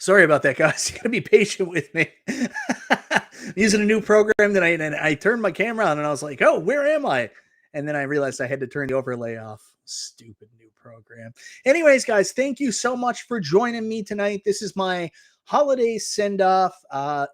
Sorry about that, guys. You gotta be patient with me. Using a new program that I turned my camera on and I was like, oh, where am I? And then I realized I had to turn the overlay off. Stupid new program. Anyways, guys, thank you so much for joining me tonight. This is my holiday send-off.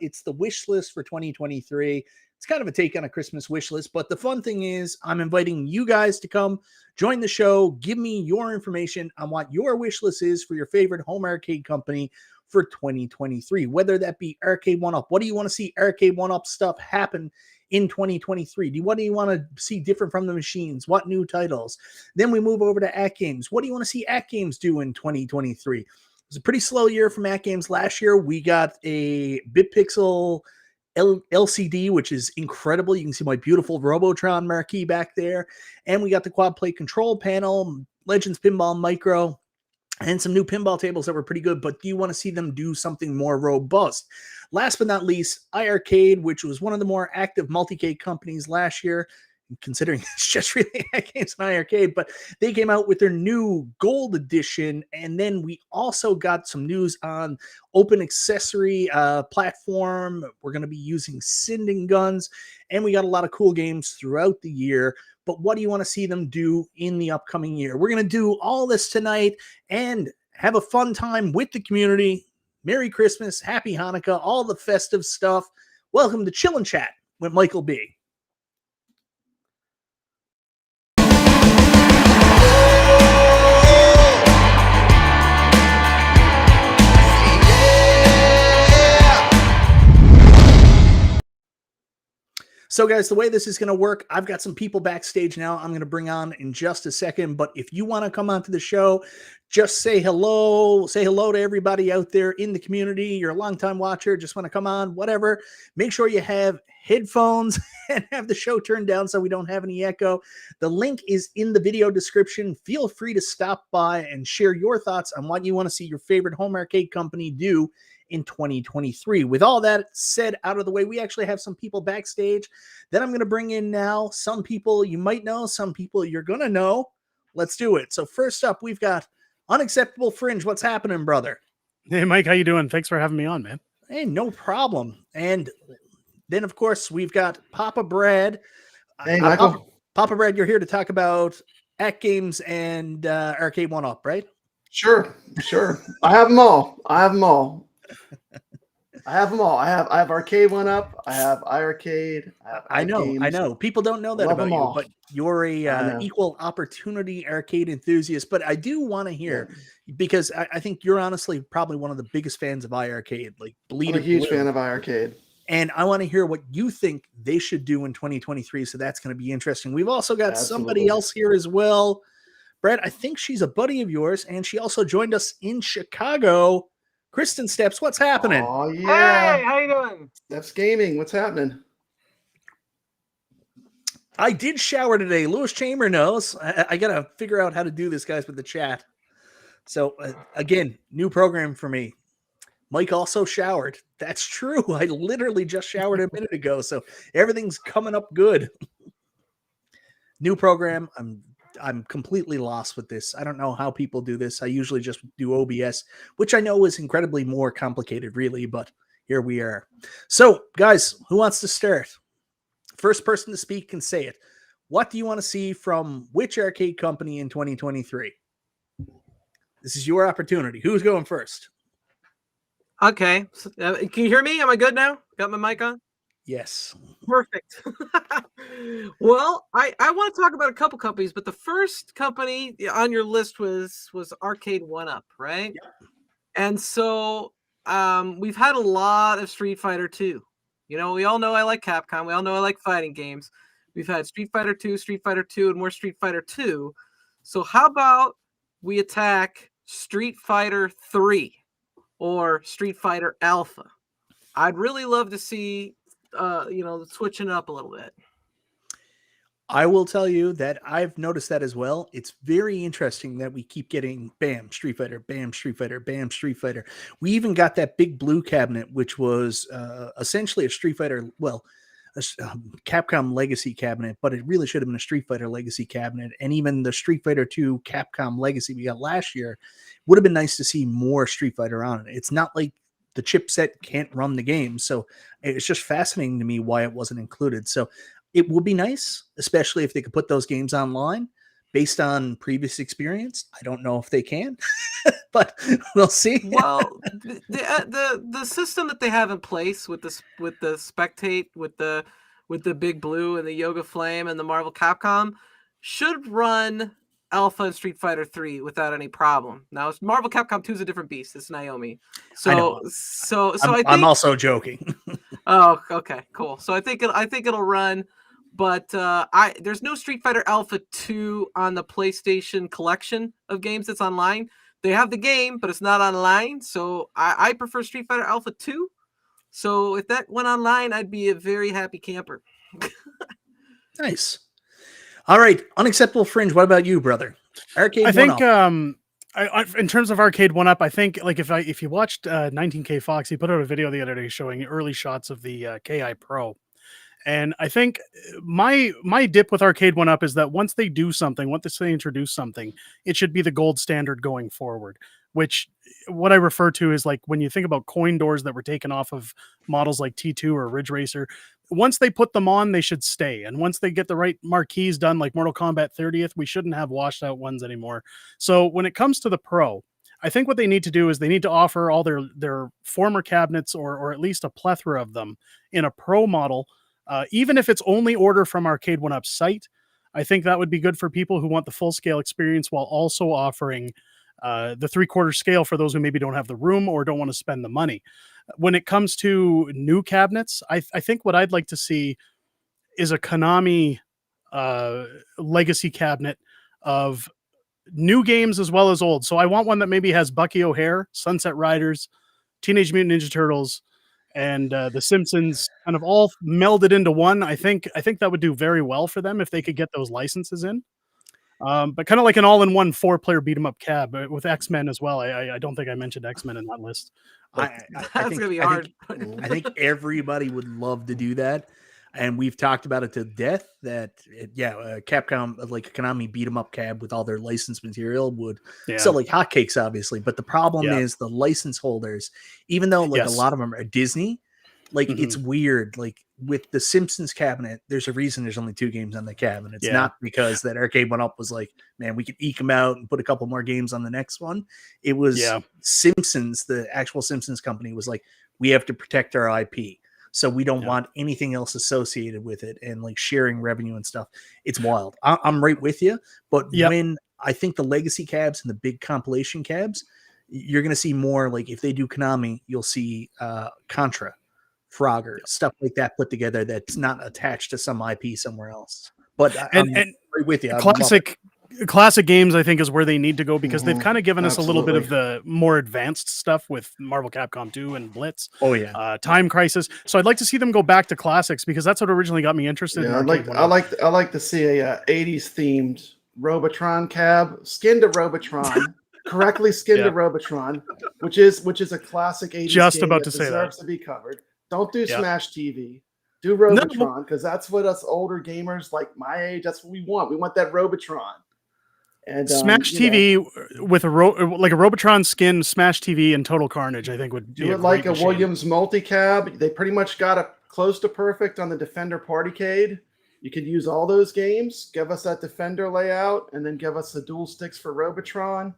It's the wish list for 2023. It's kind of a take on a Christmas wish list, but the fun thing is I'm inviting you guys to come join the show. Give me your information on what your wish list is for your favorite home arcade company for 2023, whether that be Arcade 1-Up. What do you want to see Arcade 1-Up stuff happen in 2023? What do you want to see different from the machines? What new titles? Then we move over to AtGames. What do you want to see AtGames do in 2023? It was a pretty slow year from AtGames last year. We got a BitPixel LCD, which is incredible. You can see my beautiful Robotron marquee back there. And we got the quad play control panel, Legends Pinball Micro, and some new pinball tables that were pretty good, but do you want to see them do something more robust? Last but not least, iiRcade, which was one of the more active multi-cade companies last year, considering it's just really AtGames and iiRcade, but they came out with their new gold edition, and then we also got some news on open accessory platform. We're going to be using sending guns, and we got a lot of cool games throughout the year. But what do you want to see them do in the upcoming year? We're going to do all this tonight and have a fun time with the community. Merry Christmas, Happy Hanukkah, all the festive stuff. Welcome to Chill and Chat with MichaelB. So guys, the way this is going to work, I've got some people backstage now I'm going to bring on in just a second. But if you want to come onto the show, just say hello. Say hello to everybody out there in the community. You're a longtime watcher, just want to come on, whatever. Make sure you have headphones and have the show turned down so we don't have any echo. The link is in the video description. Feel free to stop by and share your thoughts on what you want to see your favorite home arcade company do in 2023. With all that said out of the way, we actually have some people backstage that I'm going to bring in now. Some people you might know, some people you're going to know. Let's do it. So first up, we've got Unacceptable Fringe. What's happening, brother? Hey, Mike, how you doing? Thanks for having me on, man. Hey, no problem. And then, of course, we've got Papa Brad. Hey, Michael. Papa Brad, you're here to talk about AtGames and Arcade 1-Up, right? Sure. I have them all. I have Arcade 1-Up. I have iiRcade. I know. People don't know that about you, but you're a equal opportunity arcade enthusiast. But I do want to hear, because I think you're honestly probably one of the biggest fans of iiRcade. Like, I'm a huge fan of iiRcade. And I want to hear what you think they should do in 2023. So that's going to be interesting. We've also got somebody else here as well. Brad, I think she's a buddy of yours, and she also joined us in Chicago. Kristen Steps, what's happening? Oh, yeah. Hey, how you doing? Steps Gaming, what's happening? I did shower today. Lewis Chamber knows. I got to figure out how to do this, guys, with the chat. So, again, new program for me. Mike also showered. That's true. I literally just showered a minute ago, so everything's coming up good. New program. I'm completely lost with this. I don't know how people do this. I usually just do OBS, which I know is incredibly more complicated, really, but here we are. So, guys, who wants to start? First person to speak can say it. What do you want to see from which arcade company in 2023? This is your opportunity. Who's going first? Okay. Can you hear me? Am I good now? Got my mic on? Yes. Perfect. Well, I want to talk about a couple companies, but the first company on your list was Arcade 1-Up, right? Yeah. And so we've had a lot of Street Fighter 2. You know, we all know I like Capcom. We all know I like fighting games. We've had Street Fighter 2, and more Street Fighter 2. So how about we attack Street Fighter 3 or Street Fighter Alpha? I'd really love to see switching it up a little bit. I will tell you that I've noticed that as well. It's very interesting that we keep getting bam, Street Fighter, bam, Street Fighter, bam, Street Fighter. We even got that big blue cabinet, which was essentially a Street Fighter, Capcom Legacy cabinet, but it really should have been a Street Fighter Legacy cabinet. And even the Street Fighter 2 Capcom Legacy we got last year would have been nice to see more Street Fighter on it. It's not like the chipset can't run the game. So it's just fascinating to me why it wasn't included. So it would be nice, especially if they could put those games online based on previous experience. I don't know if they can, but we'll see. Well, the system that they have in place with the spectate, with the Big Blue and the Yoga Flame and the Marvel Capcom should run Alpha and Street Fighter 3 without any problem. Now, Marvel Capcom 2 is a different beast. It's Naomi. So I think I'm also joking. Oh, okay, cool. So I think it'll run, but there's no Street Fighter Alpha 2 on the PlayStation collection of games that's online. They have the game, but it's not online. So I prefer Street Fighter Alpha 2. So if that went online, I'd be a very happy camper. Nice. All right, Unacceptable Fringe. What about you, brother? Arcade. I think in terms of Arcade 1-Up, I think like if you watched 19K Fox, he put out a video the other day showing early shots of the KI Pro. And I think my dip with Arcade 1-Up is that once they do something, once they introduce something, it should be the gold standard going forward, which what I refer to is like when you think about coin doors that were taken off of models like T2 or Ridge Racer, once they put them on, they should stay. And once they get the right marquees done, like Mortal Kombat 30th, we shouldn't have washed out ones anymore. So when it comes to the Pro, I think what they need to do is they need to offer all their former cabinets or at least a plethora of them in a Pro model. Even if it's only order from Arcade 1-Up's site, I think that would be good for people who want the full scale experience while also offering the 3/4 scale for those who maybe don't have the room or don't want to spend the money. When it comes to new cabinets, I think what I'd like to see is a Konami legacy cabinet of new games as well as old. So I want one that maybe has Bucky O'Hare, Sunset Riders, Teenage Mutant Ninja Turtles, and The Simpsons kind of all melded into one. I think that would do very well for them if they could get those licenses in. But kind of like an all-in-one 4-player beat-em-up cab with X-Men as well. I don't think I mentioned X-Men in that list. That's gonna be hard. I think everybody would love to do that, and we've talked about it to death. That Capcom, like a Konami beat-em-up cab with all their licensed material, would sell like hotcakes, obviously. But the problem is the license holders, even though like a lot of them are Disney, like it's weird. Like with the Simpsons cabinet, there's a reason there's only 2 games on the cabinet. It's not because that Arcade 1-Up was like, man, we could eke them out and put a couple more games on the next one. It was Simpsons, the actual Simpsons company was like, we have to protect our IP. So we don't want anything else associated with it and like sharing revenue and stuff. It's wild. I'm right with you. But when I think the legacy cabs and the big compilation cabs, you're going to see more like if they do Konami, you'll see Contra, Frogger, stuff like that put together that's not attached to some IP somewhere else. But I'm right with you. Classic games, I think, is where they need to go because they've kind of given us a little bit of the more advanced stuff with Marvel Capcom 2 and Blitz. Time Crisis. So I'd like to see them go back to classics because that's what originally got me interested. I like to see a 80s themed Robotron cab, skinned to Robotron, correctly skinned to Robotron, which is a classic 80s just game about that to say deserves that. to be covered. Don't do Smash TV. Do Robotron because that's what us older gamers like my age. That's what we want. We want that Robotron. And Smash TV with a Robotron skin, Smash TV, and Total Carnage, I think would do it like a Williams multi-cab. They pretty much got it close to perfect on the Defender Partycade. You could use all those games. Give us that Defender layout, and then give us the dual sticks for Robotron.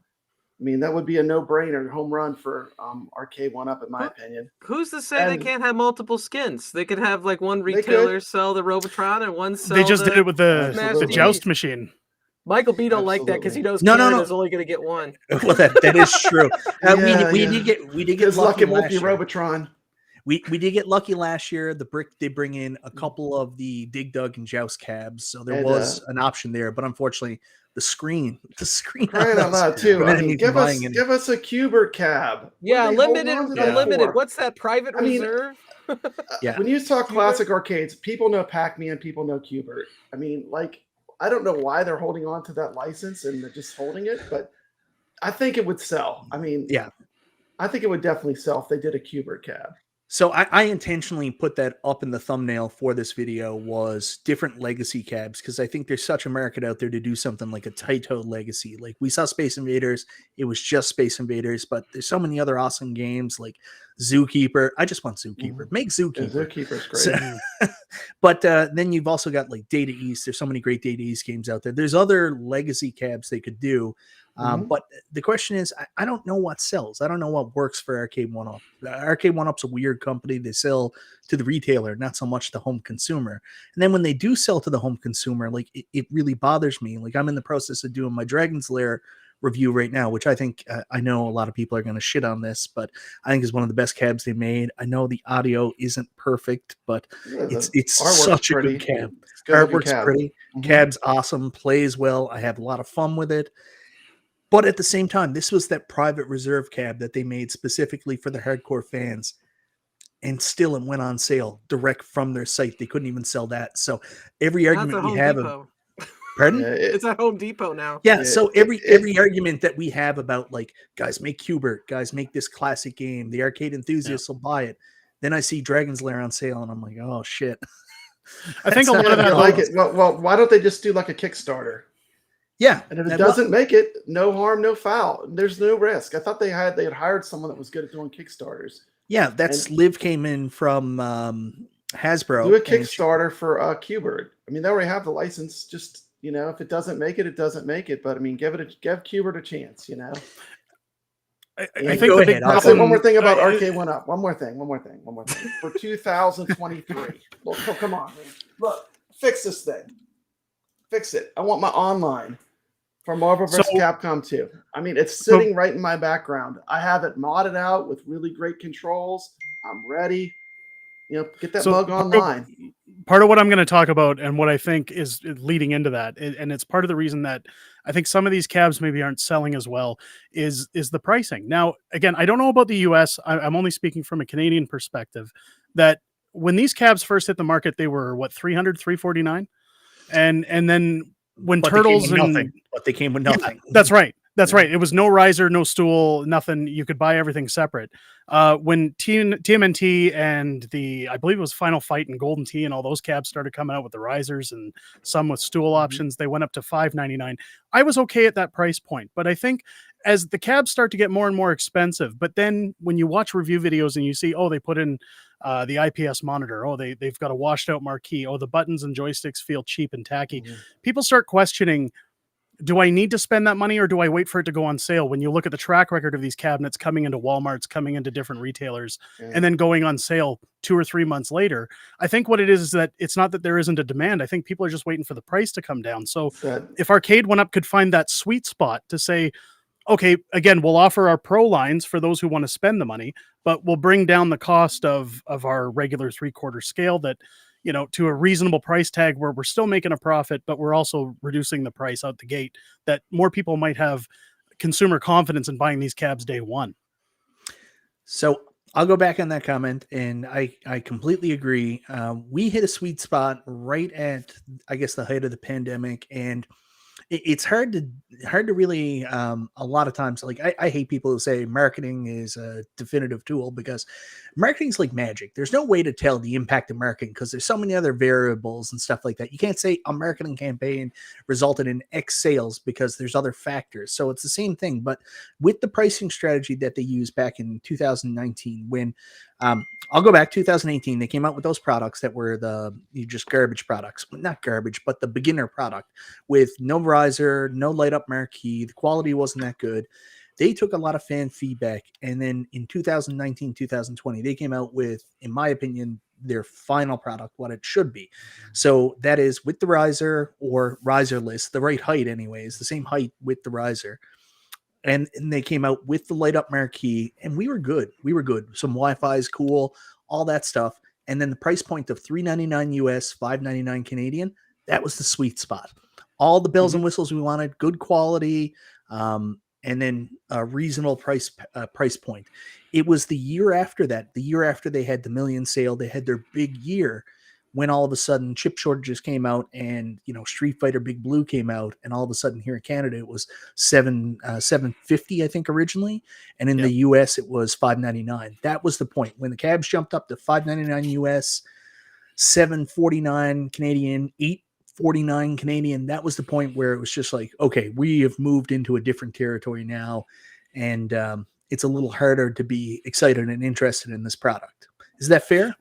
I mean, that would be a no-brainer, home run for Arcade 1-Up, in my opinion. Who's to say they can't have multiple skins? They could have like one retailer sell the Robotron and one sell. They just did it with the Joust machine. MichaelB don't like that because he knows Karen is only going to get one. Well, that is true. We did get lucky last year. Robotron. We did get lucky last year. The Brick did bring in a couple of the Dig Dug and Joust cabs, so there was an option there. But unfortunately, the screen crying out loud too. I mean, give us a Cubert cab. Yeah, limited. What's that? Private reserve. When you talk classic arcades, people know Pac-Man, people know Cubert. I mean, like. I don't know why they're holding on to that license and they're just holding it, but I think it would sell. I mean, I think it would definitely sell if they did a Cubert cab. So I intentionally put that up in the thumbnail for this video was different legacy cabs, because I think there's such a market out there to do something like a Taito legacy. Like we saw Space Invaders, it was just Space Invaders, but there's so many other awesome games like Zookeeper. I just want Zookeeper. Make Yeah, Zookeeper. Zookeeper's great. So, but then you've also got like Data East. There's so many great Data East games out there. There's other legacy cabs they could do. But the question is, I don't know what sells. I don't know what works for Arcade 1-Up. Arcade 1-Up's a weird company. They sell to the retailer, not so much the home consumer. And then when they do sell to the home consumer, like it really bothers me. Like I'm in the process of doing my Dragon's Lair review right now, which I think I know a lot of people are going to shit on this, but I think is one of the best cabs they made. I know the audio isn't perfect, but it's such a good cab. Artwork's pretty. Cab's awesome. Plays well. I have a lot of fun with it. But at the same time, this was that private reserve cab that they made specifically for the hardcore fans. And still it went on sale direct from their site. They couldn't even sell that. So every argument we have of, pardon? It's at Home Depot now. Yeah, so every argument that we have about like, guys, make Qbert, guys, make this classic game, the arcade enthusiasts will buy it. Then I see Dragon's Lair on sale and I'm like, oh shit. I think a lot of that like it. Well, why don't they just do like a Kickstarter? Yeah, and if it doesn't make it, no harm, no foul. There's no risk. I thought they had hired someone that was good at doing Kickstarters. Yeah, that's Liv came in from Hasbro. Do a Kickstarter for Qbert. I mean, they already have the license. Just if it doesn't make it, it doesn't make it. But I mean, give Qbert a chance. I think the big I'll say one more thing about Arcade 1-Up. One more thing. For 2023. Look, come on, man. Look, fix this thing. Fix it. I want my online for Marvel vs. Capcom 2. I mean, it's sitting right in my background. I have it modded out with really great controls. I'm ready. Get that bug online. Part of what I'm going to talk about and what I think is leading into that, and it's part of the reason that I think some of these cabs maybe aren't selling as well, is the pricing. Now, again, I don't know about the US. I'm only speaking from a Canadian perspective, that when these cabs first hit the market, they were what, $300, $349? And then when Turtles and nothing, but they came with nothing. Yeah, that's right. That's right. It was no riser, no stool, nothing. You could buy everything separate. When TMNT and I believe it was Final Fight and Golden Tee and all those cabs started coming out with the risers and some with stool options, they went up to $599. I was okay at that price point, but I think as the cabs start to get more and more expensive, but then when you watch review videos and you see, oh, they put in the IPS monitor, oh, they've got a washed out marquee, oh, the buttons and joysticks feel cheap and tacky. People start questioning, do I need to spend that money or do I wait for it to go on sale? When you look at the track record of these cabinets coming into Walmarts, coming into different retailers, and then going on sale 2 or 3 months later, I think what it is that it's not that there isn't a demand. I think people are just waiting for the price to come down. So if Arcade 1-Up could find that sweet spot to say, okay, again, we'll offer our pro lines for those who want to spend the money, but we'll bring down the cost of our regular 3/4 scale that, to a reasonable price tag where we're still making a profit, but we're also reducing the price out the gate, that more people might have consumer confidence in buying these cabs day one. So I'll go back on that comment, and I completely agree. We hit a sweet spot right at, I guess, the height of the pandemic, and it's hard to really a lot of times, like I hate people who say marketing is a definitive tool, because marketing is like magic. There's no way to tell the impact of marketing because there's so many other variables and stuff like that. You can't say a marketing campaign resulted in X sales because there's other factors. So it's the same thing, but with the pricing strategy that they used back in 2019, when I'll go back 2018, they came out with those products that were just garbage products, but not garbage, but the beginner product with no riser, no light up marquee. The quality wasn't that good. They took a lot of fan feedback. And then in 2019, 2020, they came out with, in my opinion, their final product, what it should be. So that is with the riser or riserless, the right height anyways, the same height with the riser. And they came out with the light up marquee, and we were good. Some Wi-Fi is cool, all that stuff. And then the price point of $399 US, $599 Canadian, that was the sweet spot. All the bells and whistles we wanted, good quality, and then a reasonable price point. It was the year after that, the year after they had the million sale, they had their big year, when all of a sudden chip shortages came out and Street Fighter Big Blue came out, and all of a sudden here in Canada it was $750 I think originally, and in the US it was $599. That was the point when the cabs jumped up to $599 US, $749 Canadian, $849 Canadian. That was the point where it was just like, okay, we have moved into a different territory now, and it's a little harder to be excited and interested in this product. Is that fair?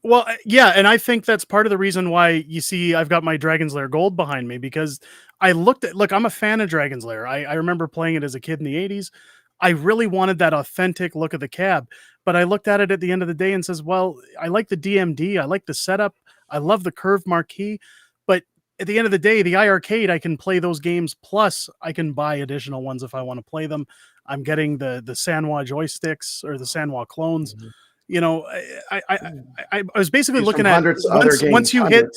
Well, yeah, and I think that's part of the reason why you see I've got my Dragon's Lair Gold behind me, because look, I'm a fan of Dragon's Lair. I remember playing it as a kid in the 80s. I really wanted that authentic look of the cab, but I looked at it at the end of the day and says, well, I like the DMD, I like the setup, I love the curved marquee, but at the end of the day, the iArcade, I can play those games, plus I can buy additional ones if I want to play them. I'm getting the Sanwa joysticks or the Sanwa clones. Mm-hmm. I was basically looking at once you hit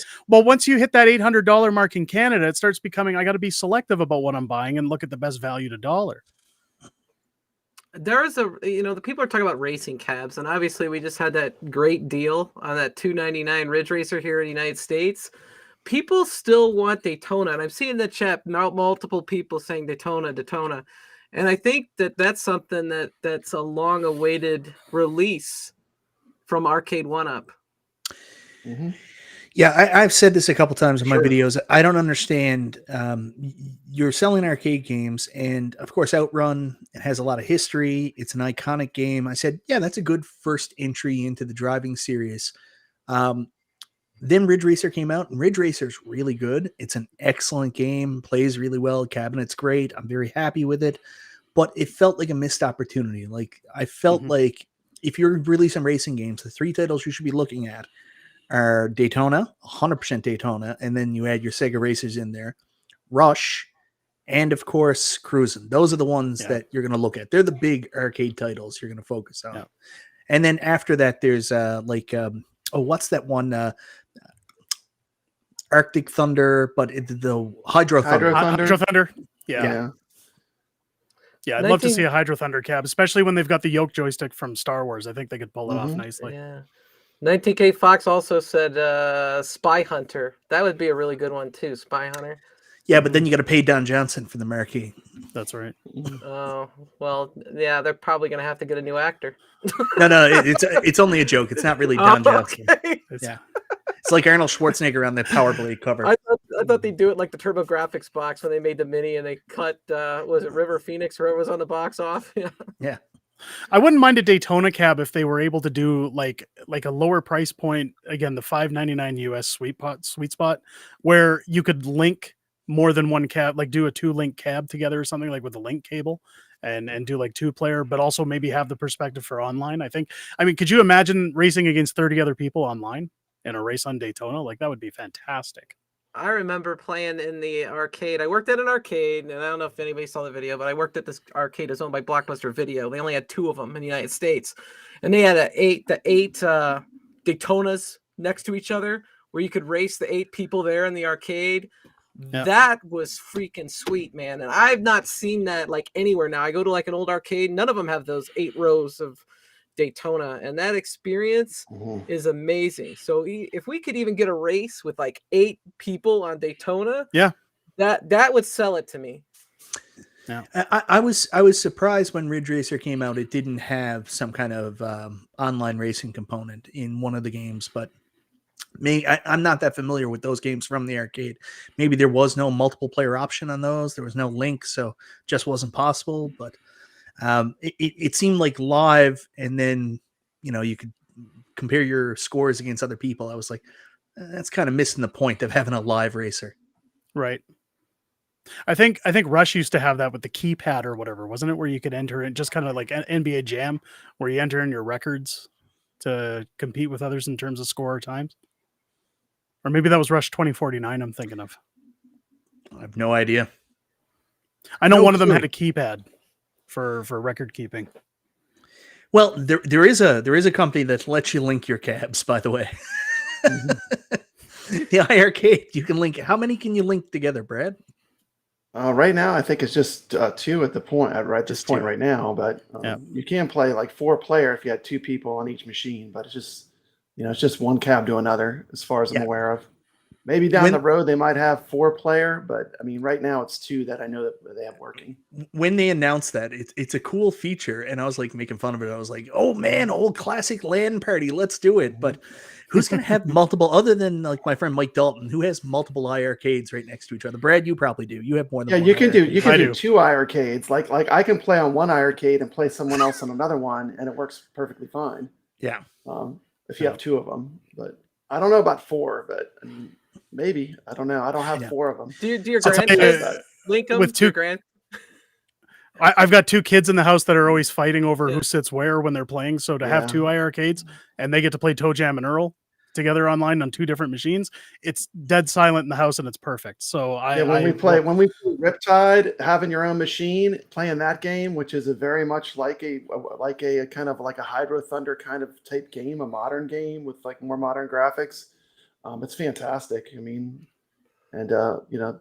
that $800 mark in Canada, it starts becoming, I got to be selective about what I'm buying and look at the best value to dollar. There is the people are talking about racing cabs, and obviously we just had that great deal on that $299 Ridge Racer here in the United States. People still want Daytona, and I've seen in the chat multiple people saying Daytona, and I think that's something that's a long-awaited release from Arcade 1-Up. Mm-hmm. Yeah, I've said this a couple times in my videos. I don't understand. You're selling arcade games, and of course, Outrun has a lot of history. It's an iconic game. I said, yeah, that's a good first entry into the driving series. Then Ridge Racer came out, and Ridge Racer's really good. It's an excellent game, plays really well. Cabinet's great. I'm very happy with it, but it felt like a missed opportunity. Like I felt like if you're releasing racing games, the 3 titles you should be looking at are Daytona, 100% Daytona, and then you add your Sega racers in there, Rush, and of course Cruisin'. Those are the ones that you're going to look at. They're the big arcade titles you're going to focus on. And then after that, there's what's that one? Arctic Thunder, but the Hydro Thunder. Hydro Thunder. Yeah, I'd love to see a Hydro Thunder cab, especially when they've got the yoke joystick from Star Wars. I think they could pull it off nicely. Yeah. 19K Fox also said Spy Hunter. That would be a really good one too, Spy Hunter. Yeah, but then you got to pay Don Johnson for the marquee. That's right. Oh, well, yeah, they're probably going to have to get a new actor. No, it's only a joke. It's not really Don Johnson. Yeah. It's like Arnold Schwarzenegger on the Power Blade cover. I thought they'd do it like the TurboGrafx box when they made the Mini and they cut, was it River Phoenix, whoever was on the box off? Yeah. I wouldn't mind a Daytona cab if they were able to do like a lower price point. Again, the $599 US sweet spot, where you could link more than one cab, like do a 2-link cab together or something, like with a link cable, and do like 2-player, but also maybe have the perspective for online. I mean, could you imagine racing against 30 other people online in a race on Daytona? Like that would be fantastic. I remember playing in the arcade. I worked at an arcade, and I don't know if anybody saw the video, but I worked at this arcade that's owned by Blockbuster Video. They only had 2 of them in the United States, and they had the eight Daytonas next to each other, where you could race the 8 people there in the arcade. Yeah. That was freaking sweet, man. And I've not seen that like anywhere now. I go to like an old arcade, none of them have those 8 rows of Daytona, and that experience is amazing. So if we could even get a race with like 8 people on Daytona, that would sell it to me. Yeah, I was surprised when Ridge Racer came out. It didn't have some kind of online racing component in one of the games, but I'm not that familiar with those games from the arcade. Maybe there was no multiple player option on those. There was no link, so just wasn't possible. But it seemed like live, and then you could compare your scores against other people. I was like, that's kind of missing the point of having a live racer, right? I think Rush used to have that with the keypad or whatever, wasn't it? Where you could enter in, just kind of like NBA Jam, where you enter in your records to compete with others in terms of score or times. Or maybe that was Rush 2049 I'm thinking of. I have no idea. I know one of them had a keypad for record keeping. Well, there is a company that lets you link your cabs, by the way. The iArcade, you can link. How many can you link together, Brad? Right now, I think it's just 2 at the point. Right, this point right now, but you can play like 4-player if you had 2 people on each machine. But it's just It's just one cab to another, as far as I'm Yeah. aware of. Maybe down the road they might have 4-player, but I mean, right now it's 2 that I know that they have working. When they announced that, it's a cool feature, and I was like making fun of it. I was like, "Oh man, old classic LAN party, let's do it!" But who's gonna have multiple other than like my friend Mike Dalton, who has multiple iArcades right next to each other? Brad, you probably do. You have more than Yeah, one you can do iArcade. 2 iArcades. Like I can play on one iArcade and play someone else on another one, and it works perfectly fine. Yeah. If you have 2 of them, but I don't know about 4. But I mean, maybe I don't know. I don't have 4 of them. Do your I'll tell you, grandkids link them with to your 2 grand? I've got 2 kids in the house that are always fighting over who sits where when they're playing. So to have 2 iArcades and they get to play Toe Jam and Earl together online on 2 different machines, it's dead silent in the house and it's perfect. So when we play Riptide, having your own machine, playing that game, which is a very much like a kind of like a Hydro Thunder kind of type game, a modern game with like more modern graphics. It's fantastic. I mean, and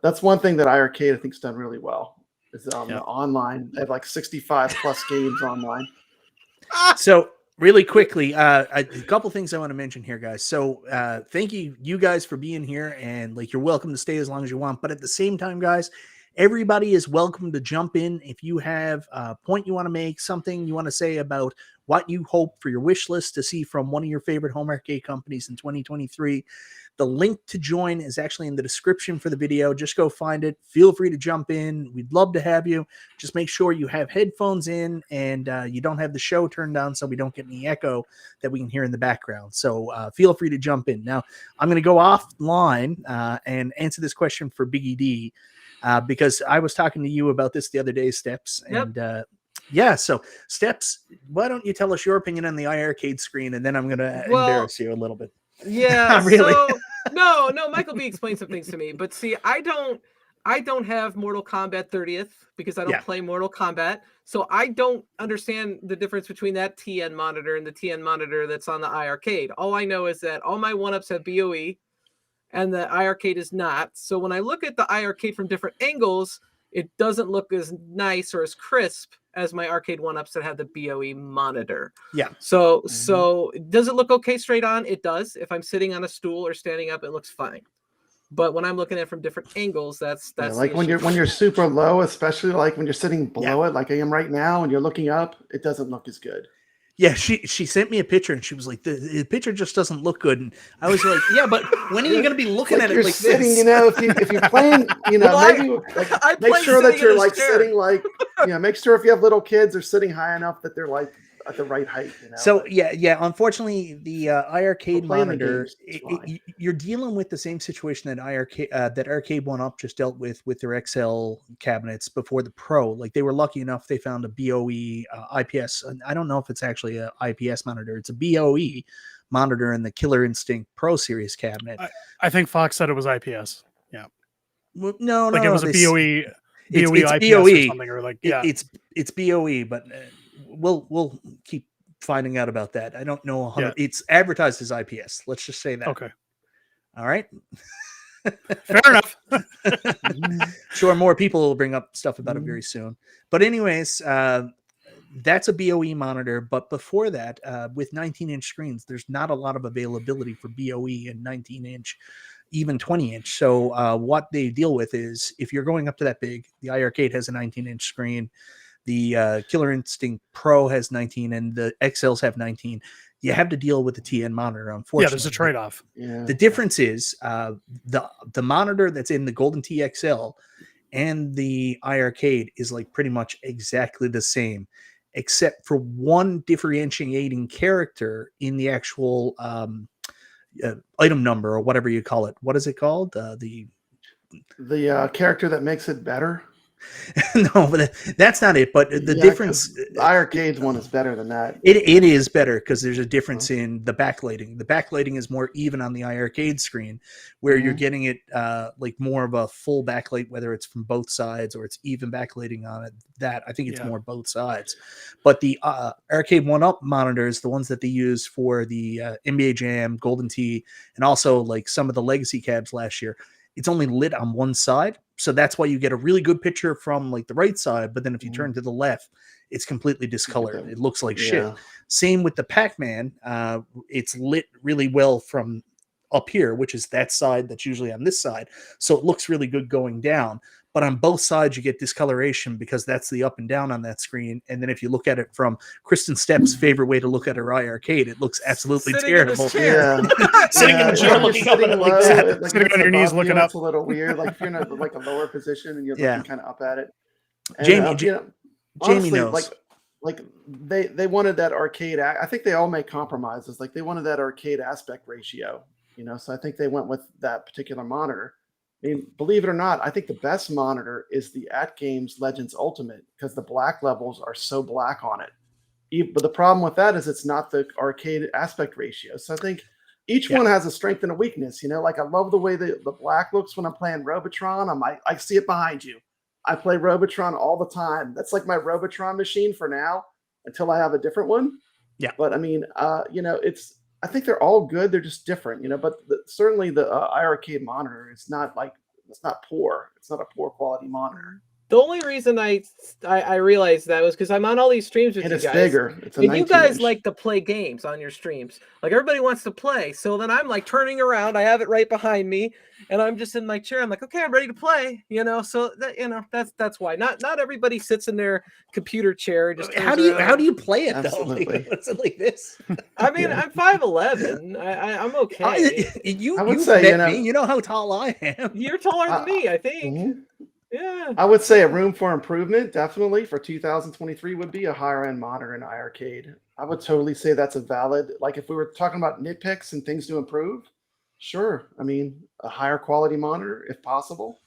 that's one thing that iArcade I think's done really well. Is the online. They have like 65 plus games online. So really quickly, a couple things I want to mention here, guys. So thank you guys for being here, and like you're welcome to stay as long as you want. But at the same time, guys, everybody is welcome to jump in if you have a point you want to make, something you want to say about what you hope for your wish list to see from one of your favorite home arcade companies in 2023. The link to join is actually in the description for the video. Just go find it. Feel free to jump in. We'd love to have you. Just make sure you have headphones in and you don't have the show turned down so we don't get any echo that we can hear in the background. So feel free to jump in. Now, I'm going to go offline and answer this question for Biggie D because I was talking to you about this the other day, Steps. Yep. And so Steps, why don't you tell us your opinion on the iArcade screen, and then I'm going to embarrass you a little bit. Yeah, Really? So no, MichaelB explained some things to me, but see, I don't have Mortal Kombat 30th because I don't play Mortal Kombat, so I don't understand the difference between that TN monitor and the TN monitor that's on the iArcade. All I know is that all my 1-ups have BOE, and the iArcade is not. So when I look at the iArcade from different angles, it doesn't look as nice or as crisp as my arcade 1-ups that have the BOE monitor. Yeah. So does it look okay straight on? It does. If I'm sitting on a stool or standing up, it looks fine. But when I'm looking at it from different angles, that's like when you're super low, especially like when you're sitting below it, like I am right now, and you're looking up, it doesn't look as good. Yeah, she sent me a picture and she was like, the picture just doesn't look good. And I was like, yeah, but when are you going to be looking at it like sitting, this? if you're playing, maybe like, make sure that you're like sitting like, make sure if you have little kids, they're sitting high enough that they're like at the right height. So yeah. Unfortunately, the iArcade monitor, you're dealing with the same situation that that Arcade 1-Up just dealt with their XL cabinets before the Pro. Like they were lucky enough they found a BOE IPS. And I don't know if it's actually a IPS monitor. It's a BOE monitor in the Killer Instinct Pro Series cabinet. I think Fox said it was IPS. Yeah. Well, no, like it was a BOE. It's IPS BOE or something, or like it's BOE, but we'll keep finding out about that. I don't know. It's advertised as IPS. Let's just say that. Okay. All right. Fair enough. Sure, more people will bring up stuff about it very soon. But anyways, that's a BOE monitor. But before that, with 19-inch screens, there's not a lot of availability for BOE and 19-inch, even 20-inch. So what they deal with is if you're going up to that big, the iArcade has a 19-inch screen. The Killer Instinct Pro has 19 and the XLs have 19. You have to deal with the TN monitor, unfortunately. Yeah, there's a trade-off. Yeah. The difference is the monitor that's in the Golden TXL and the iArcade is like pretty much exactly the same, except for one differentiating character in the actual item number or whatever you call it. What is it called? The character that makes it better. No, but that's not it. But the difference, the iArcade's one is better than that. It is better because there's a difference in the backlighting. The backlighting is more even on the iArcade screen, where you're getting it like more of a full backlight, whether it's from both sides or it's even backlighting on it. That I think it's more both sides. But the Arcade 1-Up monitors, the ones that they use for the NBA Jam, Golden Tee, and also like some of the legacy cabs last year, it's only lit on one side. So that's why you get a really good picture from like the right side. But then if you turn to the left, it's completely discolored. It looks like Yeah. shit. Same with the Pac-Man. It's lit really well from up here, which is that side that's usually on this side. So it looks really good going down. But on both sides, you get discoloration because that's the up and down on that screen. And then if you look at it from Kristen Stepp's favorite way to look at her iIRcade, it looks absolutely Sitting in his terrible. chair. Yeah. Sitting in the chair You're looking up sitting at it low, like that. like Sitting it's on your knees above looking you, up. It's a little weird. Like if you're in a, like a lower position and you're Yeah. looking kind of up at it. And, Jamie, you know, Jamie honestly, knows. like they wanted that arcade. I think they all make compromises. Like they wanted that arcade aspect ratio, you know. So I think they went with that particular monitor. I mean, believe it or not, I think the best monitor is the AtGames Legends Ultimate because the black levels are so black on it. But the problem with that is it's not the arcade aspect ratio. So I think each one has a strength and a weakness. You know, like I love the way the black looks when I'm playing Robotron. I see it behind you. I play Robotron all the time. That's like my Robotron machine for now until I have a different one. Yeah. But I mean, you know, I think they're all good. They're just different, you know, but certainly the iiRcade monitor is not like, it's not poor. It's not a poor quality monitor. The only reason I realized that was because I'm on all these streams with And you it's guys. bigger. It's a And you guys 19-inch. like to play games on your streams. Like everybody wants to play. So then I'm like turning around. I have it right behind me, and I'm just in my chair. I'm like, okay, I'm ready to play. You know, so that, you know, that's why. Not everybody sits in their computer chair and just. How do you play it though? Absolutely. Like, what's it like this? I mean, Yeah. I'm 5'11". I'm okay. I would you say, met you know- me. You know how tall I am. You're taller than me, I think. Mhm. Yeah. I would say a room for improvement, definitely for 2023 would be a higher end monitor in iiRcade. I would totally say that's a valid, like if we were talking about nitpicks and things to improve, sure. I mean, a higher quality monitor if possible.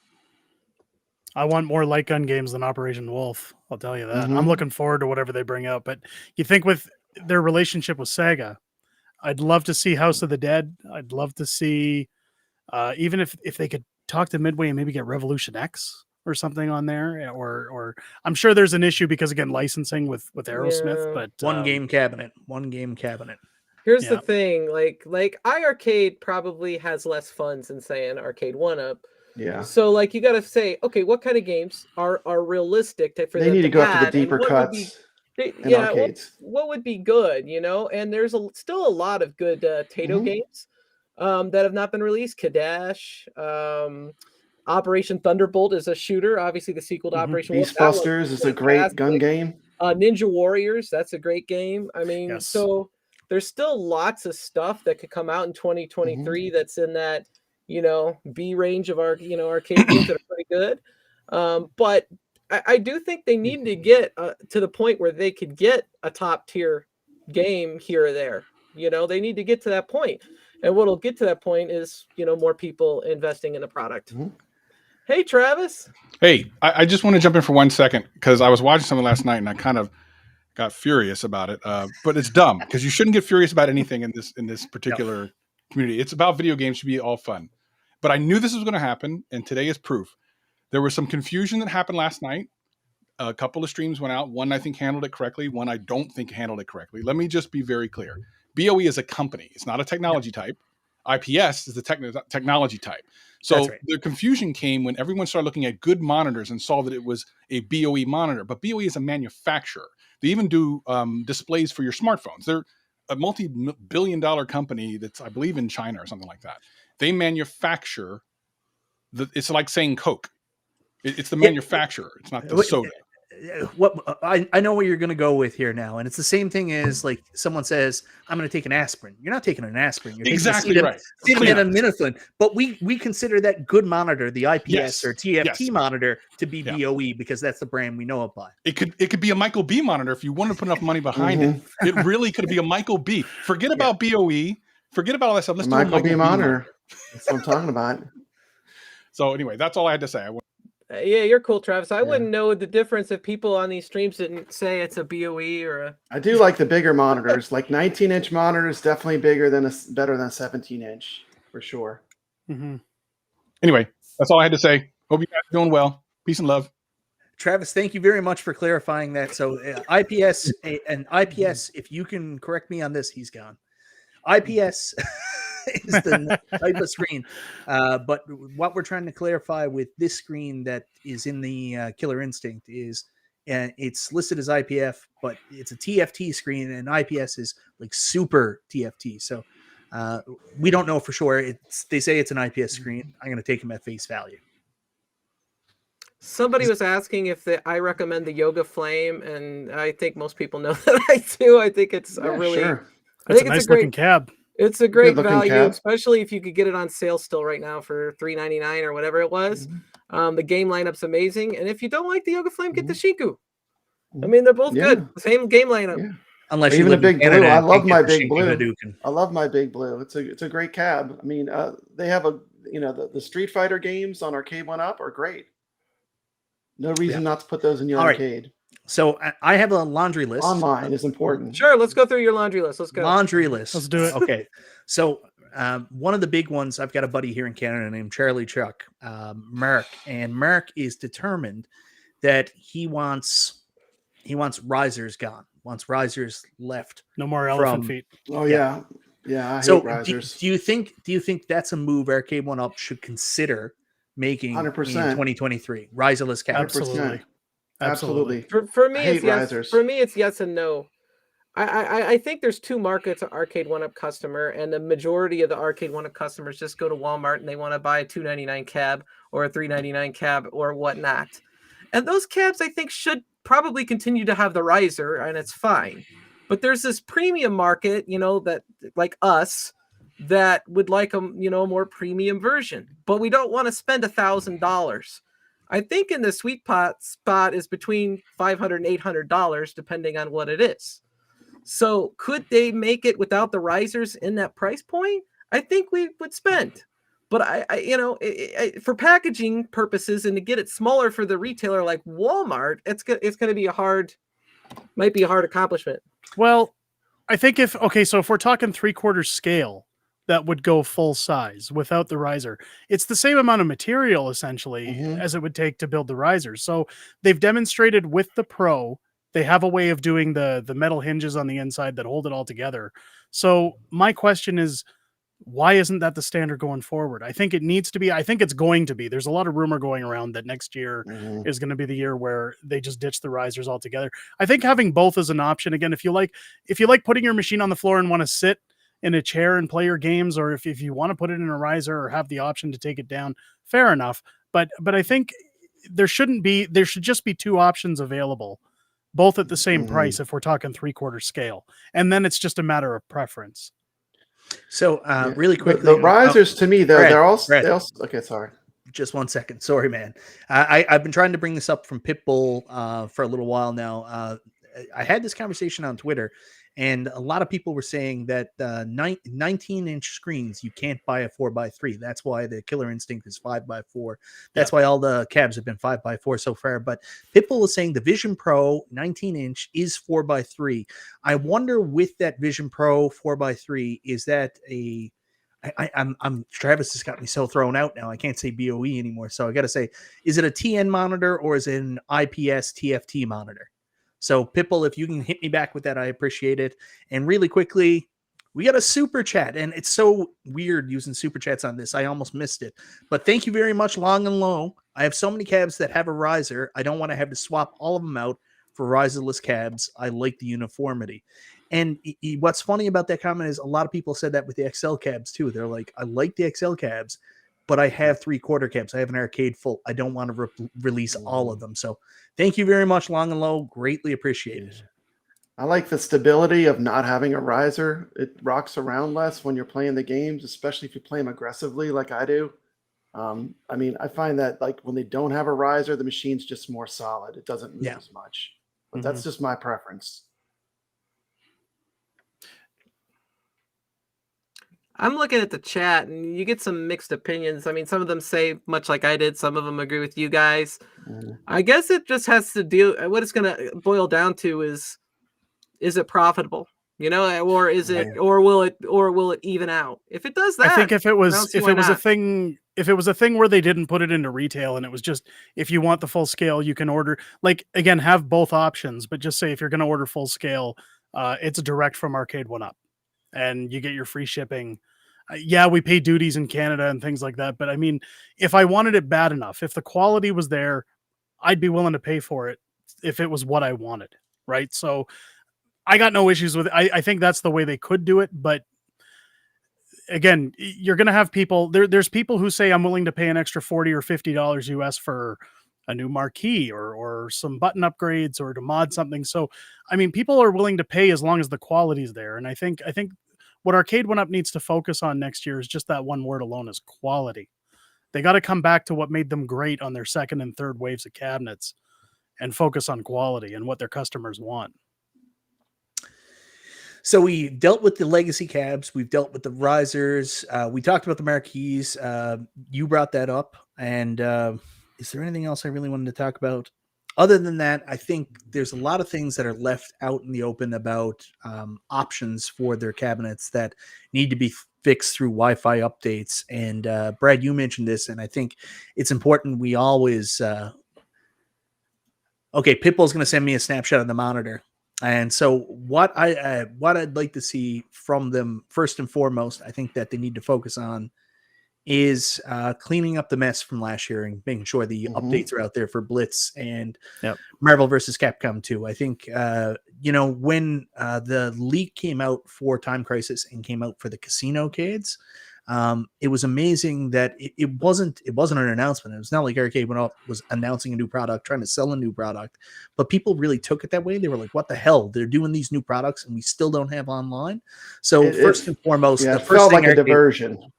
I want more light gun games than Operation Wolf. I'll tell you that. I'm Mhm. looking forward to whatever they bring out. But you think with their relationship with Sega, I'd love to see House of the Dead. I'd love to see, even if they could talk to Midway and maybe get Revolution X or something on there. Or I'm sure there's an issue because again licensing with Aerosmith. Yeah. But One game cabinet. Here's Yeah. the thing, like iiRcade probably has less funds than say an Arcade 1-Up. Yeah. So like you got to say, okay, what kind of games are realistic for They them need to go after the add, and deeper what would be- cuts they- in yeah, arcades. what would be good, you know? And there's still a lot of good Tato Mhm. games that have not been released. Kadash, Operation Thunderbolt is a shooter. Obviously, the sequel to Mhm. Operation Wolf. Beast That was Busters is a great gun fantastic. game. Ninja Warriors, that's a great game. I mean, Yes. so there's still lots of stuff that could come out in 2023 that's in that, you know, B range of our, you know, arcade games that are pretty good. But I do think they need to get to the point where they could get a top tier game here or there. You know, they need to get to that point. And what'll get to that point is, you know, more people investing in the product. Mhm. Hey, Travis. Hey, I just want to jump in for 1 second because I was watching something last night and I kind of got furious about it. But it's dumb because you shouldn't get furious about anything in this particular community. It's about video games should be all fun. But I knew this was going to happen, and today is proof. There was some confusion that happened last night. A couple of streams went out. One I think handled it correctly. One I don't think handled it correctly. Let me just be very clear. BOE is a company. It's not a technology type. IPS is the technology type. So That's right. the confusion came when everyone started looking at good monitors and saw that it was a BOE monitor. But BOE is a manufacturer. They even do displays for your smartphones. They're a multi-billion-dollar company that's, I believe, in China or something like that. They manufacture. It's like saying Coke. It's the manufacturer. It's not the soda. What I know what you're going to go with here now, and it's the same thing as like someone says, "I'm going to take an aspirin." You're not taking an aspirin. You're Exactly taking right. acetaminophen. But we consider that good monitor, the IPS Yes. or TFT Yes. monitor, to be Yeah. BOE because that's the brand we know it by. It could be a MichaelB monitor if you want to put enough money behind it. It really could be a MichaelB. Forget about BOE. Forget about all that stuff. Let's do a MichaelB monitor. monitor. That's what I'm talking about. So anyway, that's all I had to say. Yeah, you're cool, Travis. I wouldn't know the difference if people on these streams didn't say it's a BOE or a. I do like the bigger monitors. Like 19-inch monitors, definitely better than a 17-inch for sure. Mhm. Anyway, that's all I had to say. Hope you guys are doing well. Peace and love. Travis, thank you very much for clarifying that. So IPS, if you can correct me on this, he's gone. IPS is the type of screen. But what we're trying to clarify with this screen that is in the Killer Instinct is and it's listed as IPF, but it's a TFT screen, and IPS is like super TFT. So we don't know for sure. They say it's an IPS screen. I'm going to take them at face value. Somebody was asking if I recommend the Yoga Flame, and I think most people know that I do. I think it's a really, sure. That's a nice looking cab. It's a great Good-looking value, cab. especially if you could get it on sale still right now for $3.99 or whatever it was. The game lineup's amazing, and if you don't like the Yoga Flame, get the Shiku. I mean, they're both good. Same game lineup. Yeah. Unless you Even live the in big Canada blue. I and love can't my get the big Shinki blue. Hadouken. I love my big blue. It's a great cab. I mean, they have the Street Fighter games on Arcade 1-Up are great. No reason not to put those in your All right. arcade. So I have a laundry list. Online is important. Sure, let's go through your laundry list. Let's go. Laundry list. Let's do it. Okay. So one of the big ones, I've got a buddy here in Canada named Charlie Chuck, Mark, and Mark is determined that he wants risers gone. Wants risers left. No more elephant feet. Oh yeah. I So hate risers. do you think that's a move Arcade 1-Up should consider making 100%. in 2023? Riserless cabs. Absolutely. For me, I hate it's yes. risers. For me, it's yes and no. I think there's two markets: an Arcade 1-Up customer, and the majority of the Arcade 1-Up customers just go to Walmart and they want to buy a $2.99 cab or a $3.99 cab or whatnot. And those cabs, I think, should probably continue to have the riser, and it's fine. But there's this premium market, that like us, that would like a more premium version, but we don't want to spend $1,000. I think in the sweet spot is between $500 and $800, depending on what it is. So could they make it without the risers in that price point? I think we would spend. But for packaging purposes and to get it smaller for the retailer like Walmart, it's going to be might be a hard accomplishment. Well, I think so if we're talking 3/4 scale, that would go full size without the riser. It's the same amount of material essentially as it would take to build the riser. So they've demonstrated with the Pro, they have a way of doing the metal hinges on the inside that hold it all together. So my question is, why isn't that the standard going forward? I think it needs to be. I think it's going to be. There's a lot of rumor going around that next year is going to be the year where they just ditch the risers altogether. I think having both is an option. Again, if you like putting your machine on the floor and want to sit in a chair and play your games, or if you want to put it in a riser or have the option to take it down, fair enough. But I think there should just be two options available, both at the same price if we're talking 3/4 scale. And then it's just a matter of preference. So really quickly, the risers to me, though, they're all okay. Sorry, just 1 second. Sorry, man. I've been trying to bring this up from Pitbull for a little while now. I had this conversation on Twitter, and a lot of people were saying that 19-inch screens, you can't buy a 4x3. That's why the Killer Instinct is 5x4. That's why all the cabs have been 5x4 so far. But Pitbull is saying the Vision Pro 19-inch is 4x3. I wonder with that Vision Pro 4x3, is that I'm Travis has got me so thrown out now. I can't say BOE anymore. So I got to say, is it a TN monitor or is it an IPS TFT monitor? So Pitbull, if you can hit me back with that, I appreciate it. And really quickly, we got a super chat, and it's so weird using super chats on this. I almost missed it, but thank you very much, Long and Low. I have so many cabs that have a riser. I don't want to have to swap all of them out for riserless cabs. I like the uniformity. And what's funny about that comment is a lot of people said that with the XL cabs too. They're like, I like the XL cabs, but I have 3/4 cabs. I have an arcade full. I don't want to release all of them. So thank you very much, Long and Low. Greatly appreciated. I like the stability of not having a riser. It rocks around less when you're playing the games, especially if you play them aggressively like I do. I mean, I find that like when they don't have a riser, the machine's just more solid. It doesn't move as much. But that's just my preference. I'm looking at the chat and you get some mixed opinions. I mean, some of them say much like I did. Some of them agree with you guys. I guess it just has to do, what it's going to boil down to is it profitable? Or is it, or will it even out? If it does that, I think if it was a thing where they didn't put it into retail and it was just, if you want the full scale, you can order, like, again, have both options, but just say, if you're going to order full scale, it's direct from Arcade 1-Up. And you get your free shipping. We pay duties in Canada and things like that. But I mean, if I wanted it bad enough, if the quality was there, I'd be willing to pay for it. if it was what I wanted, right? So I got no issues with it. I think that's the way they could do it, but again, you're going to have people there's people who say I'm willing to pay an extra $40 or $50 US for a new marquee or some button upgrades or to mod something. So, I mean, people are willing to pay as long as the quality's there. And I think what Arcade 1UP needs to focus on next year is just that one word alone, is quality. They got to come back to what made them great on their second and third waves of cabinets and focus on quality and what their customers want. So we dealt with the legacy cabs. We've dealt with the risers. We talked about the marquees. You brought that up. And is there anything else I really wanted to talk about? Other than that, I think there's a lot of things that are left out in the open about options for their cabinets that need to be fixed through Wi-Fi updates. And Brad, you mentioned this, and I think it's important we always... Okay, Pitbull's going to send me a snapshot of the monitor. And so what I'd like to see from them, first and foremost, I think that they need to focus on is cleaning up the mess from last year and making sure the updates are out there for Blitz and Marvel vs. Capcom 2. I think, when the leak came out for Time Crisis and came out for the Casino Cades, it was amazing that it wasn't an announcement. It was not like Arcade was announcing a new product, trying to sell a new product, but people really took it that way. They were like, what the hell? They're doing these new products and we still don't have online. So first and foremost, the first felt thing like a diversion.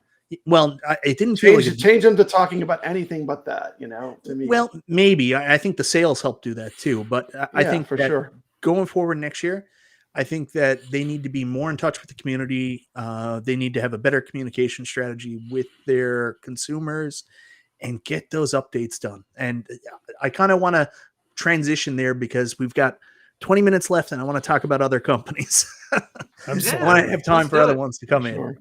Well, it didn't feel like change them to talking about anything but that, to me. Well, maybe. I think the sales help do that too. But I think for that sure, going forward next year, I think that they need to be more in touch with the community. They need to have a better communication strategy with their consumers and get those updates done. And I kind of want to transition there because we've got 20 minutes left and I want to talk about other companies. I want to have time for other ones to come in.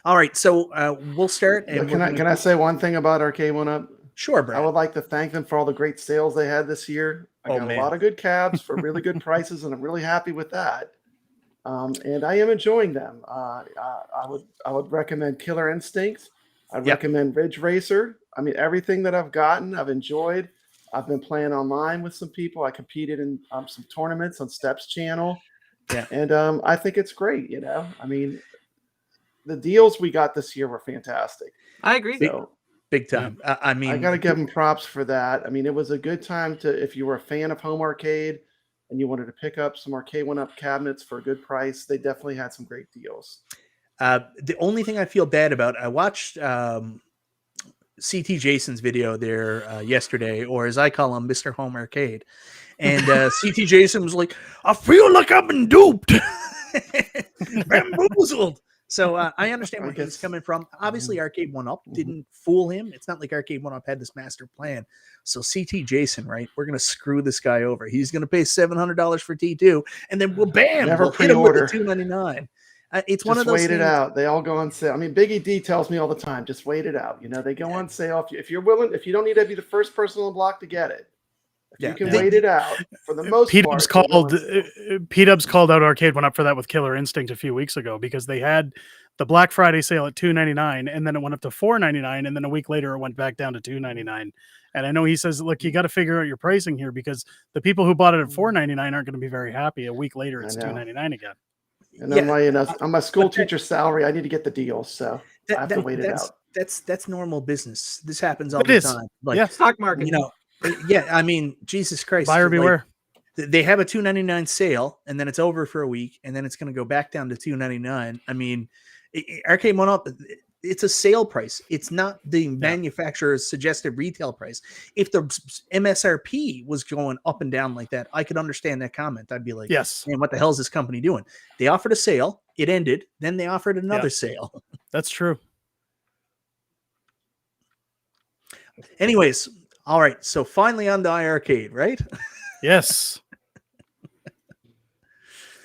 All right, so we'll start. And can I say one thing about Arcade 1UP? Sure, Brad. I would like to thank them for all the great sales they had this year. I got a lot of good cabs for really good prices, and I'm really happy with that. And I am enjoying them. I would recommend Killer Instinct. I'd recommend Ridge Racer. I mean, everything that I've gotten, I've enjoyed. I've been playing online with some people. I competed in some tournaments on Steps channel. Yeah. And I think it's great, I mean, the deals we got this year were fantastic. I agree. So, big time. I mean, I got to give them props for that. I mean, it was a good time if you were a fan of home arcade and you wanted to pick up some Arcade 1UP cabinets for a good price, they definitely had some great deals. The only thing I feel bad about, I watched CT Jason's video there yesterday, or as I call him, Mr. Home Arcade. And CT Jason was like, I feel like I've been duped. Bamboozled. So I understand where he's coming from. Obviously, Arcade 1UP didn't fool him. It's not like Arcade 1UP had this master plan. So CT Jason, right? We're going to screw this guy over. He's going to pay $700 for T2, and then we'll hit him with the $299. It's one of those. Just wait it out. They all go on sale. I mean, Biggie D tells me all the time, just wait it out. They go on sale. If you're willing, if you don't need to be the first person on the block to get it. You can wait it out for the most part. P-Dubs called out Arcade 1UP for that with Killer Instinct a few weeks ago because they had the Black Friday sale at $299 and then it went up to $499 and then a week later it went back down to $299. And I know he says, look, you got to figure out your pricing here because the people who bought it at $499 aren't going to be very happy. A week later, it's $299 again. And on my school teacher salary, I need to get the deals, so I have to wait it out. That's normal business. This happens all the time. Like stock market. I mean, Jesus Christ. Buyer beware. They have a $299 sale, and then it's over for a week, and then it's going to go back down to $299. I mean, Arcade 1UP, it's a sale price. It's not the manufacturer's suggested retail price. If the MSRP was going up and down like that, I could understand that comment. I'd be like, yes, man, what the hell is this company doing? They offered a sale. It ended. Then they offered another sale. That's true. Anyways, all right. So finally on the iArcade, right? Yes.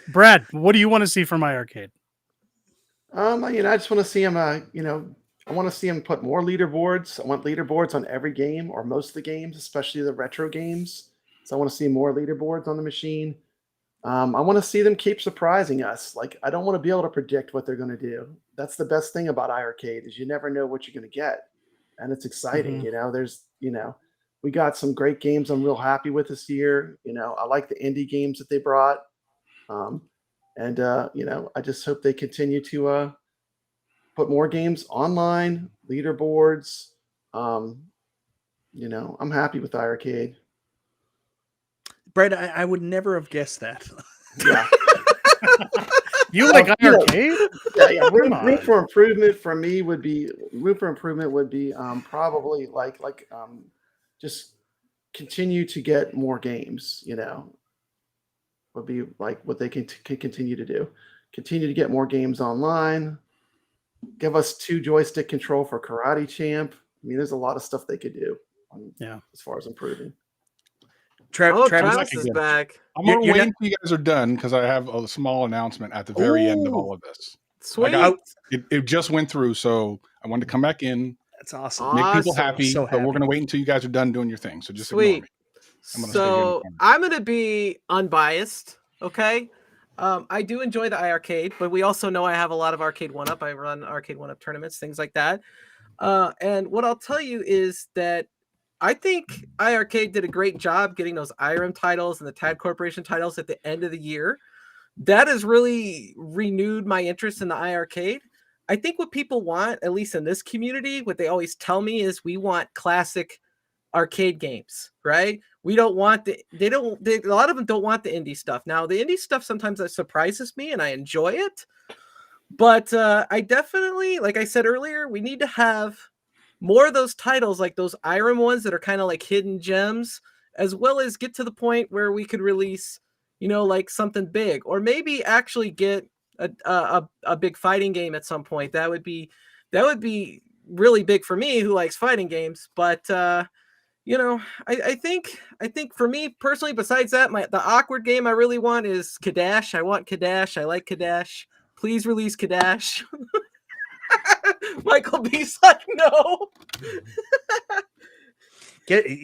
Brad, what do you want to see from iArcade? I just want to see him. I want to see him put more leaderboards. I want leaderboards on every game or most of the games, especially the retro games. So I want to see more leaderboards on the machine. I want to see them keep surprising us. Like, I don't want to be able to predict what they're going to do. That's the best thing about iArcade is you never know what you're going to get, and it's exciting. There's We got some great games I'm real happy with this year. You know, I like the indie games that they brought. You know, I just hope they continue to put more games online, leaderboards. You know, I'm happy with iArcade. Brett, I would never have guessed that. Yeah. You like iArcade? Yeah. Room for improvement for me would be probably just continue to get more games. You know, would be like what they can continue to do. Continue to get more games online. Give us 2 joystick control for Karate Champ. I mean, there's a lot of stuff they could do. As far as improving. Travis is back. I'm going to wait until you guys are done because I have a small announcement at the very end of all of this. Sweet. It just went through, so I wanted to come back in. That's awesome. Make people happy. So but we're going to wait until you guys are done doing your thing. So just ignore me. I'm going to be unbiased. Okay. I do enjoy the iArcade, but we also know I have a lot of Arcade 1-Up. I run Arcade 1-Up tournaments, things like that. And what I'll tell you is that I think iArcade did a great job getting those IRM titles and the TAD Corporation titles at the end of the year. That has really renewed my interest in the iArcade. I think what people want, at least in this community, what they always tell me is we want classic arcade games, right? We don't want a lot of them don't want the indie stuff. Now, the indie stuff sometimes that surprises me and I enjoy it. But I definitely, like I said earlier, we need to have more of those titles, like those IRM ones that are kind of like hidden gems, as well as get to the point where we could release, you know, like something big, or maybe actually get a big fighting game at some point. That would be really big for me, who likes fighting games. But you know, I think for me personally, besides that, the awkward game I really want is Kadash. I want Kadash. I like Kadash. Please release Kadash. MichaelB's like, no.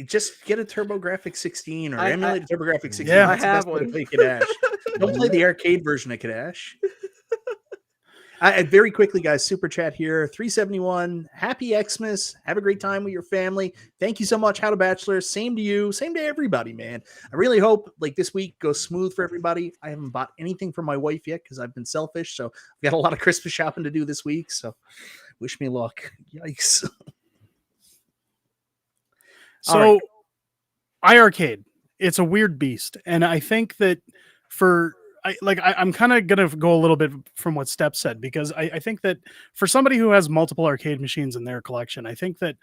Just get a TurboGrafx 16 or emulate a TurboGrafx 16. Yeah, I have one. Play Kadash. Don't play the arcade version of Kadash. Very quickly, guys, super chat here. 371. Happy Xmas. Have a great time with your family. Thank you so much, How to Bachelor. Same to you. Same to everybody, man. I really hope like this week goes smooth for everybody. I haven't bought anything for my wife yet because I've been selfish. So I've got a lot of Christmas shopping to do this week. So wish me luck. Yikes. So iArcade, it's a weird beast. And I think that I'm kind of going to go a little bit from what Step said, because I think that for somebody who has multiple arcade machines in their collection, I think that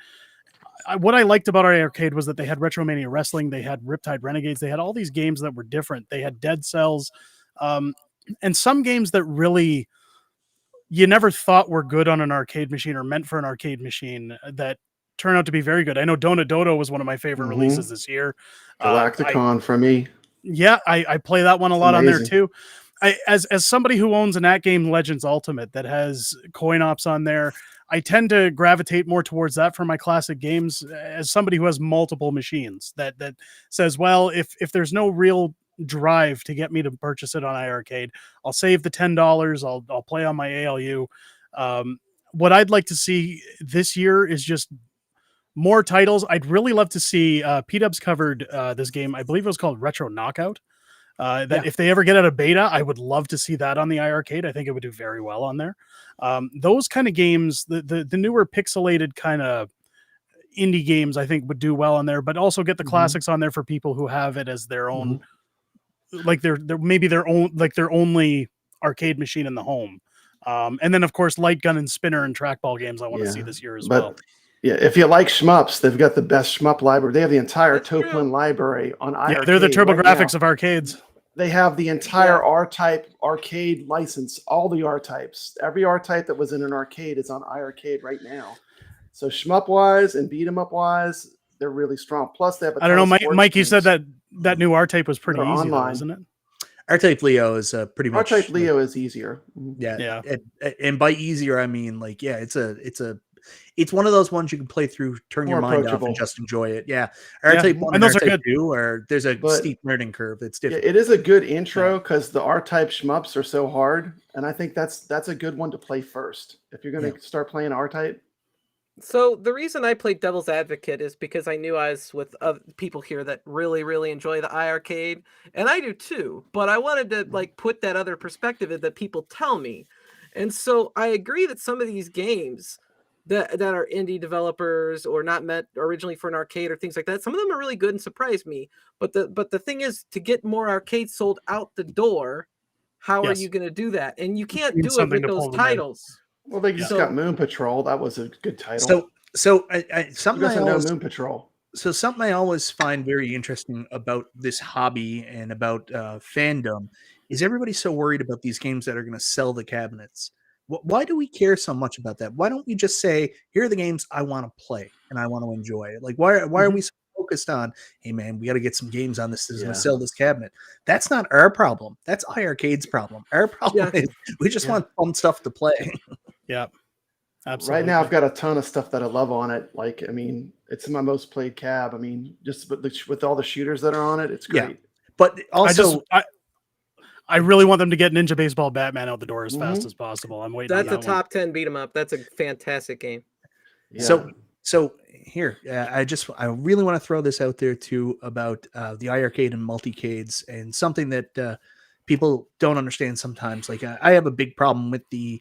what I liked about our arcade was that they had Retromania Wrestling, they had Riptide Renegades, they had all these games that were different. They had Dead Cells, and some games that really you never thought were good on an arcade machine or meant for an arcade machine that turn out to be very good. I know Dona Dodo was one of my favorite releases this year. Galacticon for me. Yeah, I play that one a lot on there too. As somebody who owns an AtGames Legends Ultimate that has coin ops on there, I tend to gravitate more towards that for my classic games. As somebody who has multiple machines, that says, well, if there's no real drive to get me to purchase it on iArcade, I'll save the $10. I'll play on my ALU. What I'd like to see this year is just more titles. I'd really love to see P-Dubs covered this game. I believe it was called Retro Knockout. If they ever get out of beta, I would love to see that on the iArcade. I think it would do very well on there. Those kind of games, the newer pixelated kind of indie games, I think would do well on there, but also get the classics on there for people who have it as their own, like they're maybe their own, like their only arcade machine in the home. And then of course, Light Gun and Spinner and Trackball games I want to see this year as well. Yeah, if you like shmups, they've got the best shmup library. They have the entire Toplin library on iArcade. Yeah, they're the TurboGrafx of arcades. They have the entire R-Type arcade license, all the R-Types. Every R-Type that was in an arcade is on iArcade right now. So shmup-wise and beat-em-up-wise, they're really strong. Plus, they have I don't know, Mike, you said that new R-Type was pretty easy, online, isn't it? R-Type Leo is pretty much... R-Type Leo is easier. Yeah. And by easier, I mean, like, yeah, it's one of those ones you can play through, turn your mind off, and just enjoy it. Yeah, R-Type 1 and R-Type 2, or there's a steep learning curve. It's different. Yeah, it is a good intro because the R-Type shmups are so hard, and I think that's a good one to play first if you're going to start playing R-Type. So the reason I played Devil's Advocate is because I knew I was with other people here that really, really enjoy the iArcade, and I do too. But I wanted to like put that other perspective in that people tell me, and so I agree that some of these games that are indie developers or not meant originally for an arcade or things like that, some of them are really good and surprise me. But the thing is, to get more arcades sold out the door, how are Yes. you going to do that? And you can't need do it something with to those pull them in. titles. Well, they just So- got Moon Patrol. That was a good title. So Who something I doesn't know always, Moon Patrol? so something I always find very interesting about this hobby and about fandom is everybody's so worried about these games that are going to sell the cabinets. Why do we care so much about that? Why don't we just say, here are the games I want to play and I want to enjoy? Like, why are we so focused on, hey man, we got to get some games on this that's going Yeah. to sell this cabinet? That's not our problem. That's iArcade's problem. Our problem is we just want fun stuff to play. Yeah. Absolutely. Right now, I've got a ton of stuff that I love on it. Like, I mean, it's my most played cab. I mean, just with all the shooters that are on it, it's Yeah. great. But also, I really want them to get Ninja Baseball Batman out the door as fast as possible. I'm waiting. That's on a that top 10 beat 'em up. That's a fantastic game. Yeah. So here, I really want to throw this out there too about the iArcade and multicades, and something that people don't understand sometimes. Like I have a big problem with the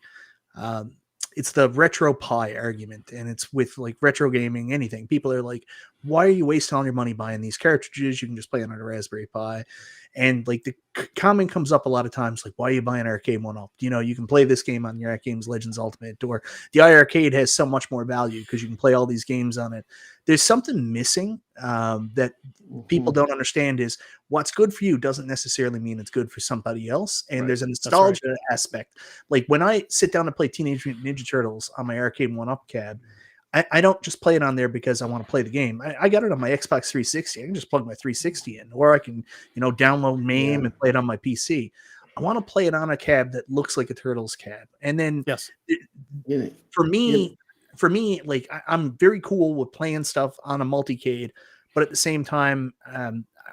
it's the retro pie argument, and it's with like retro gaming, anything. People are like, why are you wasting all your money buying these cartridges? You can just play on a Raspberry Pi. And like the comment comes up a lot of times, like, why are you buying Arcade 1-Up? You know, you can play this game on your AtGames Legends Ultimate, or the iArcade has so much more value because you can play all these games on it. There's something missing that people don't understand is what's good for you doesn't necessarily mean it's good for somebody else. And there's a nostalgia aspect. Like when I sit down to play Teenage Mutant Ninja Turtles on my Arcade 1-Up cab, I don't just play it on there because I want to play the game. I got it on my Xbox 360. I can just plug my 360 in, or I can, download MAME and play it on my PC. I want to play it on a cab that looks like a Turtles cab. And then for me, like I'm very cool with playing stuff on a multicade, but at the same time,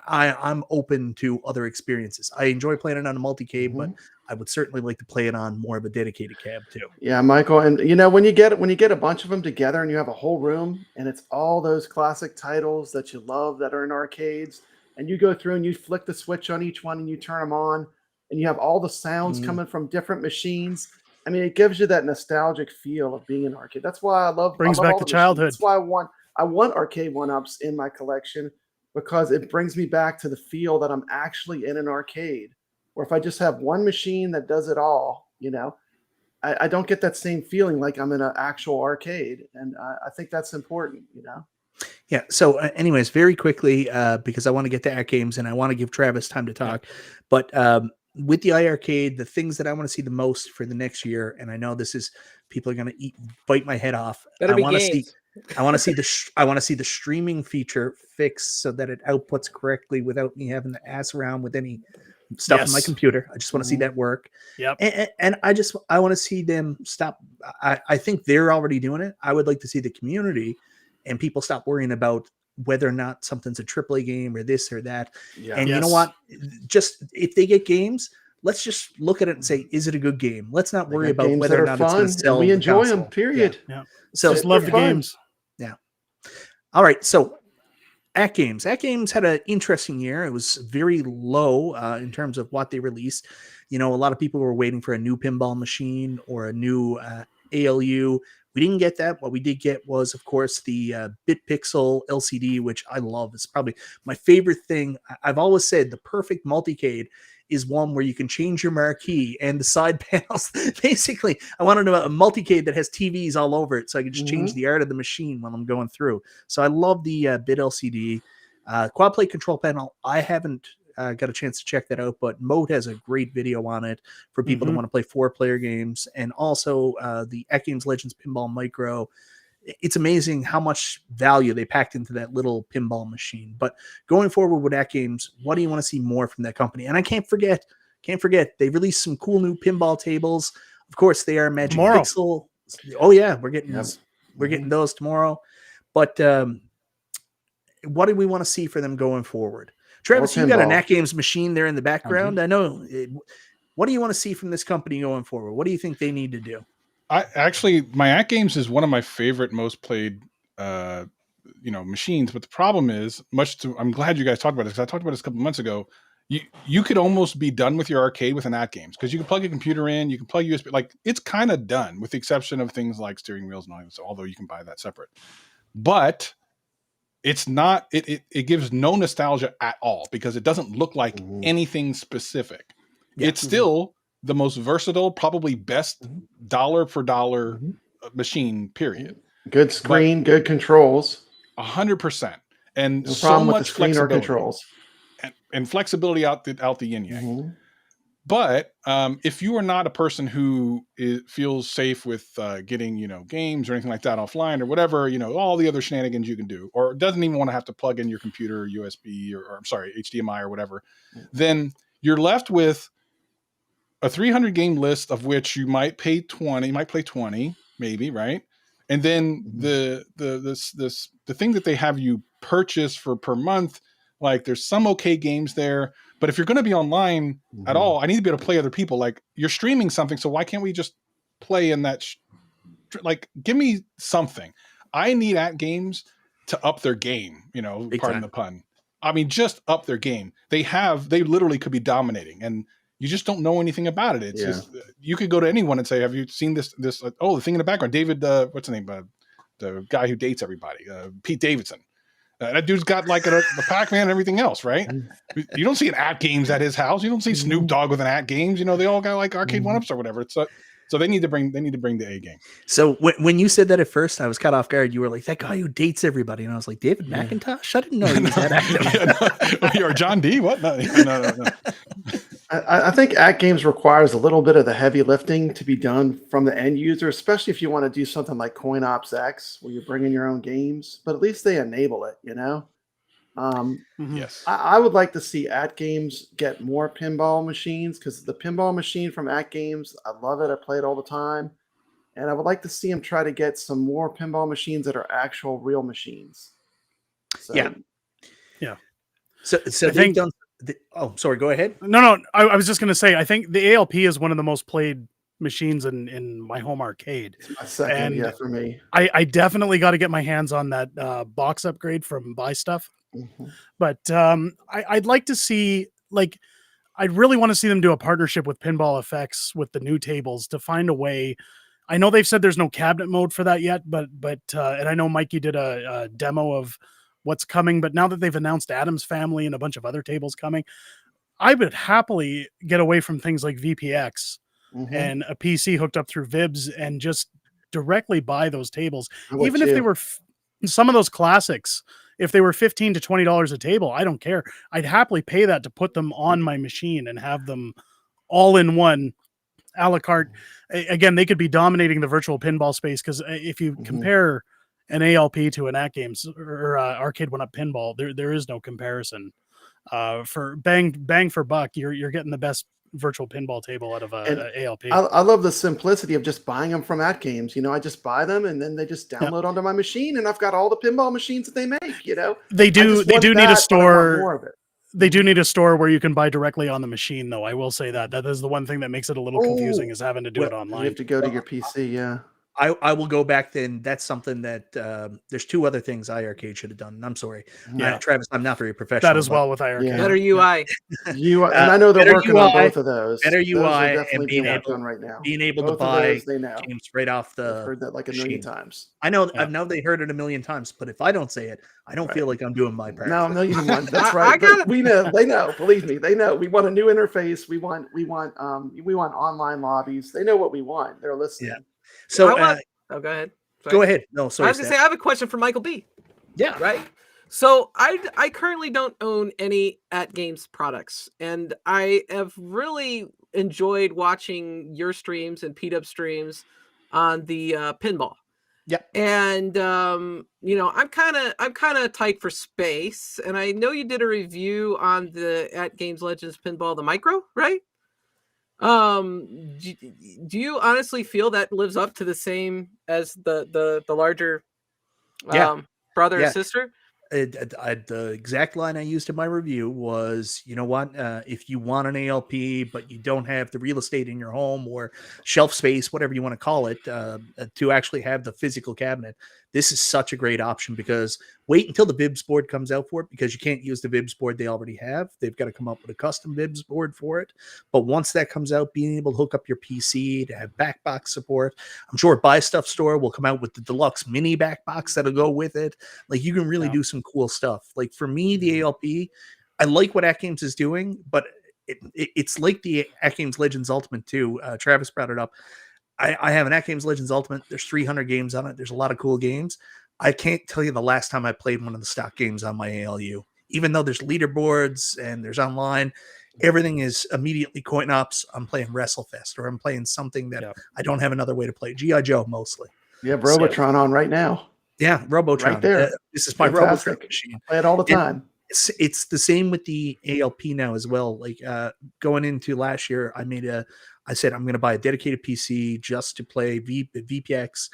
I'm open to other experiences. I enjoy playing it on a multicade, but I would certainly like to play it on more of a dedicated cab too. Yeah, Michael, and when you get a bunch of them together and you have a whole room and it's all those classic titles that you love that are in arcades, and you go through and you flick the switch on each one and you turn them on, and you have all the sounds coming from different machines. I mean, it gives you that nostalgic feel of being an arcade. That's why I love brings back the childhood. That's why I want Arcade 1-Ups in my collection, because it brings me back to the feel that I'm actually in an arcade. Or if I just have one machine that does it all, I don't get that same feeling like I'm in an actual arcade. And I think that's important, Yeah. So anyways, very quickly, because I want to get to AtGames and I want to give Travis time to talk, but with the iArcade, the things that I want to see the most for the next year, and I know this is, people are going to bite my head off. I want to see the streaming feature fixed so that it outputs correctly without me having to ass around with any stuff on my computer. I just want to see that work. Yep. And I want to see them stop. I think they're already doing it. I would like to see the community and people stop worrying about whether or not something's a AAA game or this or that. Yeah. And you know what? Just if they get games, let's just look at it and say, is it a good game? Let's not worry about whether or not it's going to sell. We enjoy them, period. Yeah. So just love the games. Yeah. All right. So AtGames had an interesting year. It was very low in terms of what they released. A lot of people were waiting for a new pinball machine or a new ALU. We didn't get that. What we did get was, of course, the BitPixel LCD, which I love. It's probably my favorite thing. I've always said the perfect multicade is one where you can change your marquee and the side panels. Basically, I wanted a multicade that has TVs all over it, so I could just change the art of the machine while I'm going through. So I love the Bit LCD. Quad plate control panel, I haven't got a chance to check that out, but Moat has a great video on it for people that want to play 4-player games. And also the AtGames Legends Pinball Micro. It's amazing how much value they packed into that little pinball machine. But going forward with AtGames, what do you want to see more from that company? And I can't forget, they released some cool new pinball tables. Of course, they are Magic Pixel. Oh yeah, we're getting those tomorrow. But what do we want to see for them going forward? Travis, you got an AtGames machine there in the background. I know. What do you want to see from this company going forward? What do you think they need to do? I actually, my AtGames is one of my favorite, most played, machines. But the problem is, I'm glad you guys talked about this, because I talked about this a couple months ago. You could almost be done with your arcade with an AtGames, because you can plug a computer in, you can plug USB, like it's kind of done, with the exception of things like steering wheels and all that. So, although you can buy that separate, but it's not. It gives no nostalgia at all, because it doesn't look like anything specific. Yeah. It's still the most versatile, probably best dollar for dollar machine, period. Good screen, good controls. 100%. And No so problem with the much screen or flexibility. controls. And flexibility out the yin yang. But if you are not a person who feels safe with getting, games or anything like that offline or whatever, all the other shenanigans you can do, or doesn't even want to have to plug in your computer USB or HDMI or whatever, then you're left with a 300 game list, of which you might play 20, maybe, right? And then the thing that they have you purchase for per month, like there's some okay games there, but if you're going to be online at all, I need to be able to play other people. Like, you're streaming something, so why can't we just play in that? Like, give me something. I need AtGames to up their game. Pardon the pun. I mean, just up their game. They literally could be dominating, and you just don't know anything about it. It's just, you could go to anyone and say, "Have you seen this? The thing in the background, David. What's his name? The guy who dates everybody, Pete Davidson. That dude's got like the Pac-Man and everything else, right? You don't see an AtGames at his house. You don't see Snoop Dogg with an AtGames. They all got like arcade one-ups or whatever. It's so they need to bring the A game. So when you said that at first, I was caught off guard. You were like, that guy who dates everybody, and I was like, David McIntosh. I didn't know he was that active. Or John D. What? No. I think AtGames requires a little bit of the heavy lifting to be done from the end user, especially if you want to do something like CoinOps X, where you're bringing your own games. But at least they enable it, Yes. I would like to see AtGames get more pinball machines, because the pinball machine from AtGames, I love it. I play it all the time. And I would like to see them try to get some more pinball machines that are actual real machines. So, Yeah. So they've done. Sorry. Go ahead. No. I was just going to say, I think the ALP is one of the most played machines in my home arcade. A second, And for me. I definitely got to get my hands on that box upgrade from Buy Stuff. But I'd like to see, like, I'd really want to see them do a partnership with Pinball Effects with the new tables to find a way. I know they've said there's no cabinet mode for that yet, but and I know Mikey did a demo of what's coming, but now that they've announced Adam's Family and a bunch of other tables coming, I would happily get away from things like VPX and a PC hooked up through Vibs and just directly buy those tables. Even if they were some of those classics, if they were $15 to $20 a table, I don't care. I'd happily pay that to put them on my machine and have them all in one, a la carte. Again, they could be dominating the virtual pinball space, because if you compare an ALP to an AtGames or Arcade 1-Up Pinball, there is no comparison. For bang for buck, you're getting the best virtual pinball table out of a ALP. I love the simplicity of just buying them from AtGames. I just buy them and then they just download onto my machine, and I've got all the pinball machines that they make. They do need a store. More of it. They do need a store where you can buy directly on the machine, though. I will say that is the one thing that makes it a little confusing, is having to do it online. You have to go to your PC, yeah. I will go back then. That's something that there's two other things iArcade should have done. And I'm sorry, Travis, I'm not very professional. That as well with iArcade. Yeah. Better UI. And I know they're working on both of those. Better Those UI are definitely and being being worked able on right now. Being able Both to buy of those, they know. games right off the. I've heard that like a million times. I know. I know they heard it a million times, but if I don't say it, I don't feel like I'm doing my part. No, that's right. But we know. They know. Believe me, they know. We want a new interface. We want online lobbies. They know what we want. They're listening. Yeah. So go ahead. Sorry. Go ahead. No, sorry. I was gonna say I have a question for MichaelB. Yeah. Right. So I currently don't own any AtGames products, and I have really enjoyed watching your streams and P-Dub streams on the pinball. Yeah. And I'm kind of tight for space, and I know you did a review on the AtGames Legends Pinball, the Micro, right? Do you honestly feel that lives up to the same as the larger brother or sister? The exact line I used in my review was, you know what, if you want an ALP, but you don't have the real estate in your home or shelf space, whatever you want to call it, to actually have the physical cabinet, this is such a great option, because wait until the Bibs board comes out for it, because you can't use the Bibs board they already have. They've got to come up with a custom Bibs board for it. But once that comes out, being able to hook up your PC, to have back box support, I'm sure Buy Stuff Store will come out with the deluxe mini back box that'll go with it. Like, you can really do some cool stuff. Like, for me, the ALP, I like what AtGames is doing, but it's like the AtGames Legends Ultimate too. Travis brought it up. I have an AtGames Legends Ultimate. There's 300 games on it. There's a lot of cool games. I can't tell you the last time I played one of the stock games on my ALU. Even though there's leaderboards and there's online, everything is immediately coin ops. I'm playing WrestleFest, or I'm playing something that I don't have another way to play. G.I. Joe mostly. You have Robotron on right now. Yeah, Robotron. Right there. This is my Fantastic. Robotron machine. I play it all the time. It's the same with the ALP now as well. Like, going into last year, I said I'm going to buy a dedicated PC just to play VPX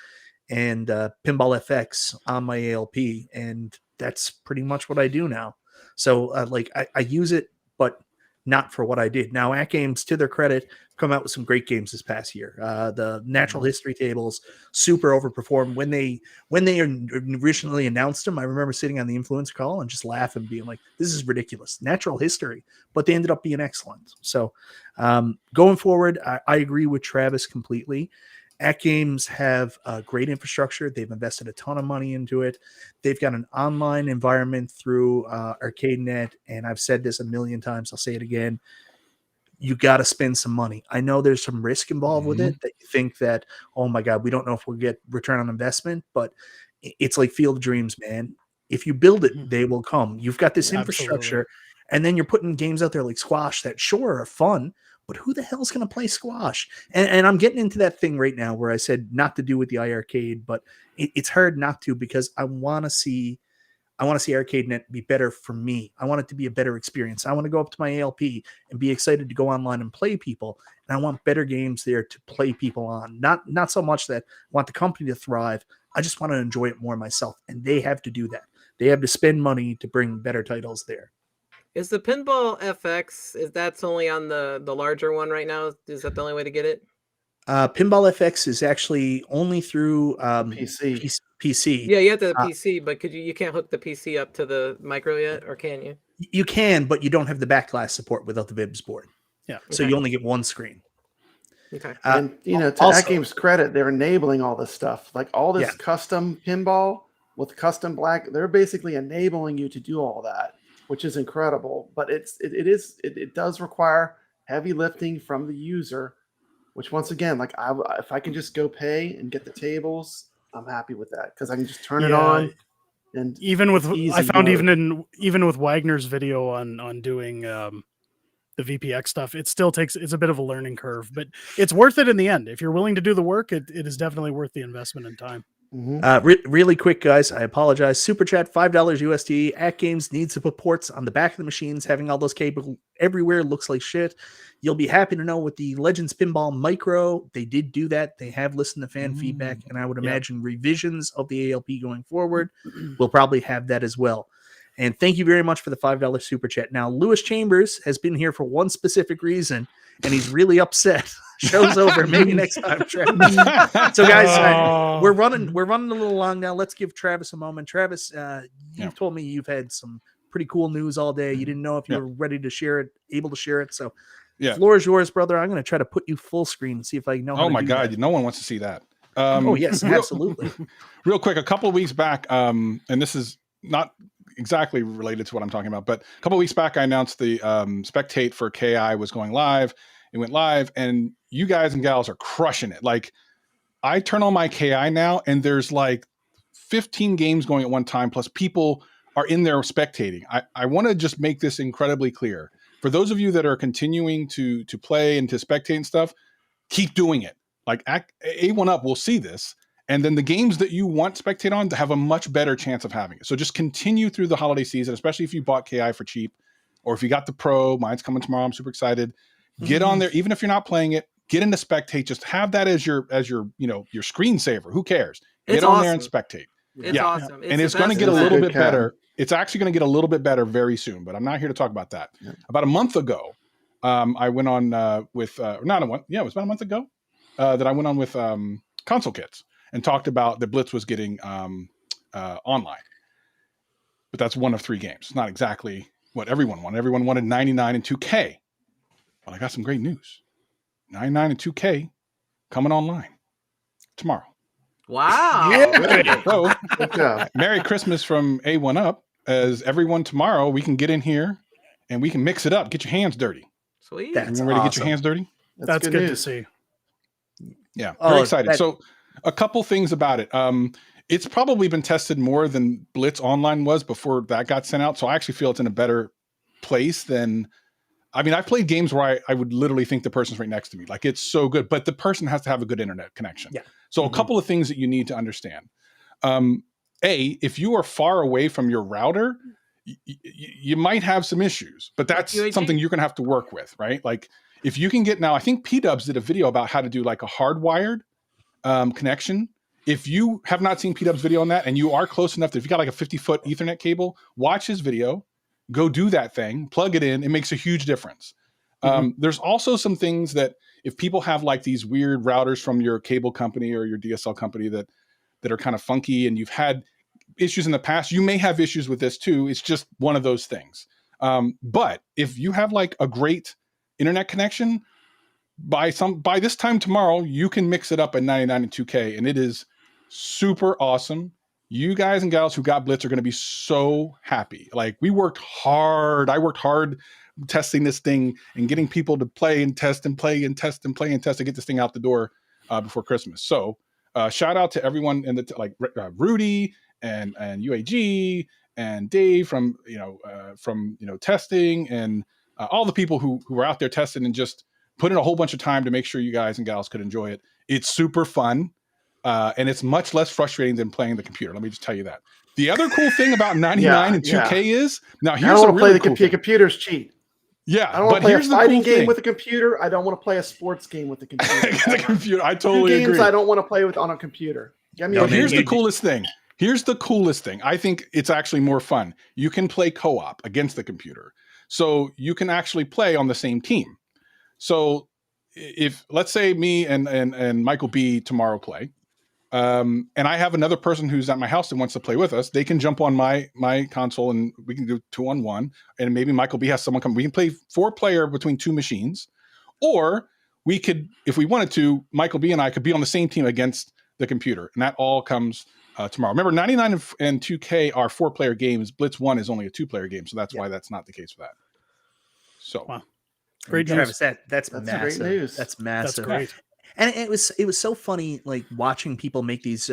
and Pinball FX on my ALP, and that's pretty much what I do now. So like, I use it, but not for what I did. Now, AtGames, to their credit, come out with some great games this past year. The natural history tables super overperformed when they originally announced them. I remember sitting on the influencer call and just laughing, being like, "This is ridiculous, natural history," but they ended up being excellent. So going forward, I agree with Travis completely. AtGames have a great infrastructure. They've invested a ton of money into it. They've got an online environment through ArcadeNet, and I've said this a million times. I'll say it again. You got to spend some money. I know there's some risk involved with it, that you think that, oh my God, we don't know if we'll get return on investment, but it's like Field of Dreams, man. If you build it, they will come. You've got this infrastructure, and then you're putting games out there like Squash that sure are fun, but who the hell's going to play Squash? And I'm getting into that thing right now where I said not to do with the iiRcade, but it's hard not to, because I want to see ArcadeNet be better for me. I want it to be a better experience. I want to go up to my ALP and be excited to go online and play people. And I want better games there to play people on. Not so much that I want the company to thrive. I just want to enjoy it more myself. And they have to do that. They have to spend money to bring better titles there. Is the Pinball FX, that's only on the larger one right now? Is that the only way to get it? Pinball FX is actually only through PC. Yeah, you have the PC, but you can't hook the PC up to the micro yet, or can you? You can, but you don't have the backglass support without the Bibs board. Yeah. So you only get one screen. Okay. And to AtGames' credit, they're enabling all this stuff. Like all this custom pinball with custom black, they're basically enabling you to do all that, which is incredible. But it does require heavy lifting from the user, which once again, like if I can just go pay and get the tables, I'm happy with that, because I can just turn it on. And even with even with Wagner's video on doing the VPX stuff, it's a bit of a learning curve, but it's worth it in the end. If you're willing to do the work, it is definitely worth the investment in time. Really quick, guys, I apologize. Super chat, $5 USD. AtGames needs to put ports on the back of the machines. Having all those cables everywhere looks like shit. You'll be happy to know with the Legends Pinball Micro, they did do that. They have listened to fan feedback, and I would imagine revisions of the ALP going forward will probably have that as well. And thank you very much for the $5 super chat. Now, Lewis Chambers has been here for one specific reason, and he's really upset. Show's over. Maybe next time, Travis. So, guys, we're running a little long now. Let's give Travis a moment. Travis, you've told me you've had some pretty cool news all day. You didn't know if you were ready to share it, able to share it. So, the floor is yours, brother. I'm going to try to put you full screen and see if I know. Oh my God, no one wants to see that. Oh yes, absolutely. Real quick, a couple of weeks back, and this is not exactly related to what I'm talking about, but a couple of weeks back, I announced the spectate for KI was going live. It went live, and you guys and gals are crushing it. Like, I turn on my KI now, and there's like 15 games going at one time, plus people are in there spectating. I want to just make this incredibly clear. For those of you that are continuing to play and to spectate and stuff, keep doing it. Like, A1UP will see this, and then the games that you want spectate on to have a much better chance of having it. So just continue through the holiday season, especially if you bought KI for cheap, or if you got the Pro. Mine's coming tomorrow. I'm super excited. Get on there, even if you're not playing it. Get into spectate. Just have that as your your screensaver. Who cares? Get on there and spectate. It's awesome. And it's going to get a little bit better. It's actually going to get a little bit better very soon, but I'm not here to talk about that. Yeah. About a month ago, I went on with not a one. Yeah, it was about a month ago that I went on with Console Kits and talked about that Blitz was getting online. But that's one of 3 games. Not exactly what everyone wanted. Everyone wanted 99 and 2K. Well, I got some great news. 99 and 2K coming online tomorrow. Wow. Yeah. So, Good job. Merry Christmas from A1 Up. As everyone tomorrow, we can get in here and we can mix it up. Get your hands dirty. Sweet. That's Everyone ready to get your awesome. hands dirty? That's good to see. Yeah, Oh, very excited. that- So a couple things about it. It's probably been tested more than Blitz Online was before that got sent out. So I actually feel it's in a better place than, I mean, I've played games where I would literally think the person's right next to me. Like, it's so good, but the person has to have a good internet connection. Yeah. So a couple of things that you need to understand. If you are far away from your router, you might have some issues, but that's UAG? something you're going to have to work with, right? Like, if you can get, now I think P-Dubs did a video about how to do like a hardwired connection. If you have not seen P-Dub's video on that and you are close enough that if you got like a 50-foot Ethernet cable, watch his video, go do that thing, plug it in. It makes a huge difference. There's also some things that if people have like these weird routers from your cable company or your DSL company that are kind of funky and you've had issues in the past, you may have issues with this too. It's just one of those things. But if you have like a great internet connection, by this time tomorrow, you can mix it up at 99 and 2K, and it is super awesome. You guys and gals who got Blitz are going to be so happy. Like, we worked hard. I worked hard testing this thing and getting people to play and test and play and test and play and test to get this thing out the door before Christmas. So shout out to everyone in the Rudy and UAG and Dave from testing, and all the people who were out there testing and just put in a whole bunch of time to make sure you guys and gals could enjoy it. It's super fun. And it's much less frustrating than playing the computer. Let me just tell you that. The other cool thing about 99 and 2K is, now I here's don't a want to play really the cool thing. computer's cheat. Yeah, I don't want but to play a here's the fighting cool game thing. with a computer. I don't want to play a sports game with a computer. The computer, I Two totally games agree. I don't want to play with on a computer. Get me No, a But here's man, the coolest thing. Here's the coolest thing. I think it's actually more fun. You can play co-op against the computer. So you can actually play on the same team. So if, let's say me and MichaelB tomorrow play, and I have another person who's at my house that wants to play with us, they can jump on my console and we can do 2-on-1. And maybe MichaelB has someone come. We can play 4-player between 2 machines. Or we could, if we wanted to, MichaelB and I could be on the same team against the computer. And that all comes tomorrow. Remember, 99 and 2K are 4-player games. Blitz 1 is only a 2-player game. So that's why that's not the case for that. So Wow. Great news. Travis, that's That's massive. great news. That's That's massive. great. And it was so funny, like watching people make these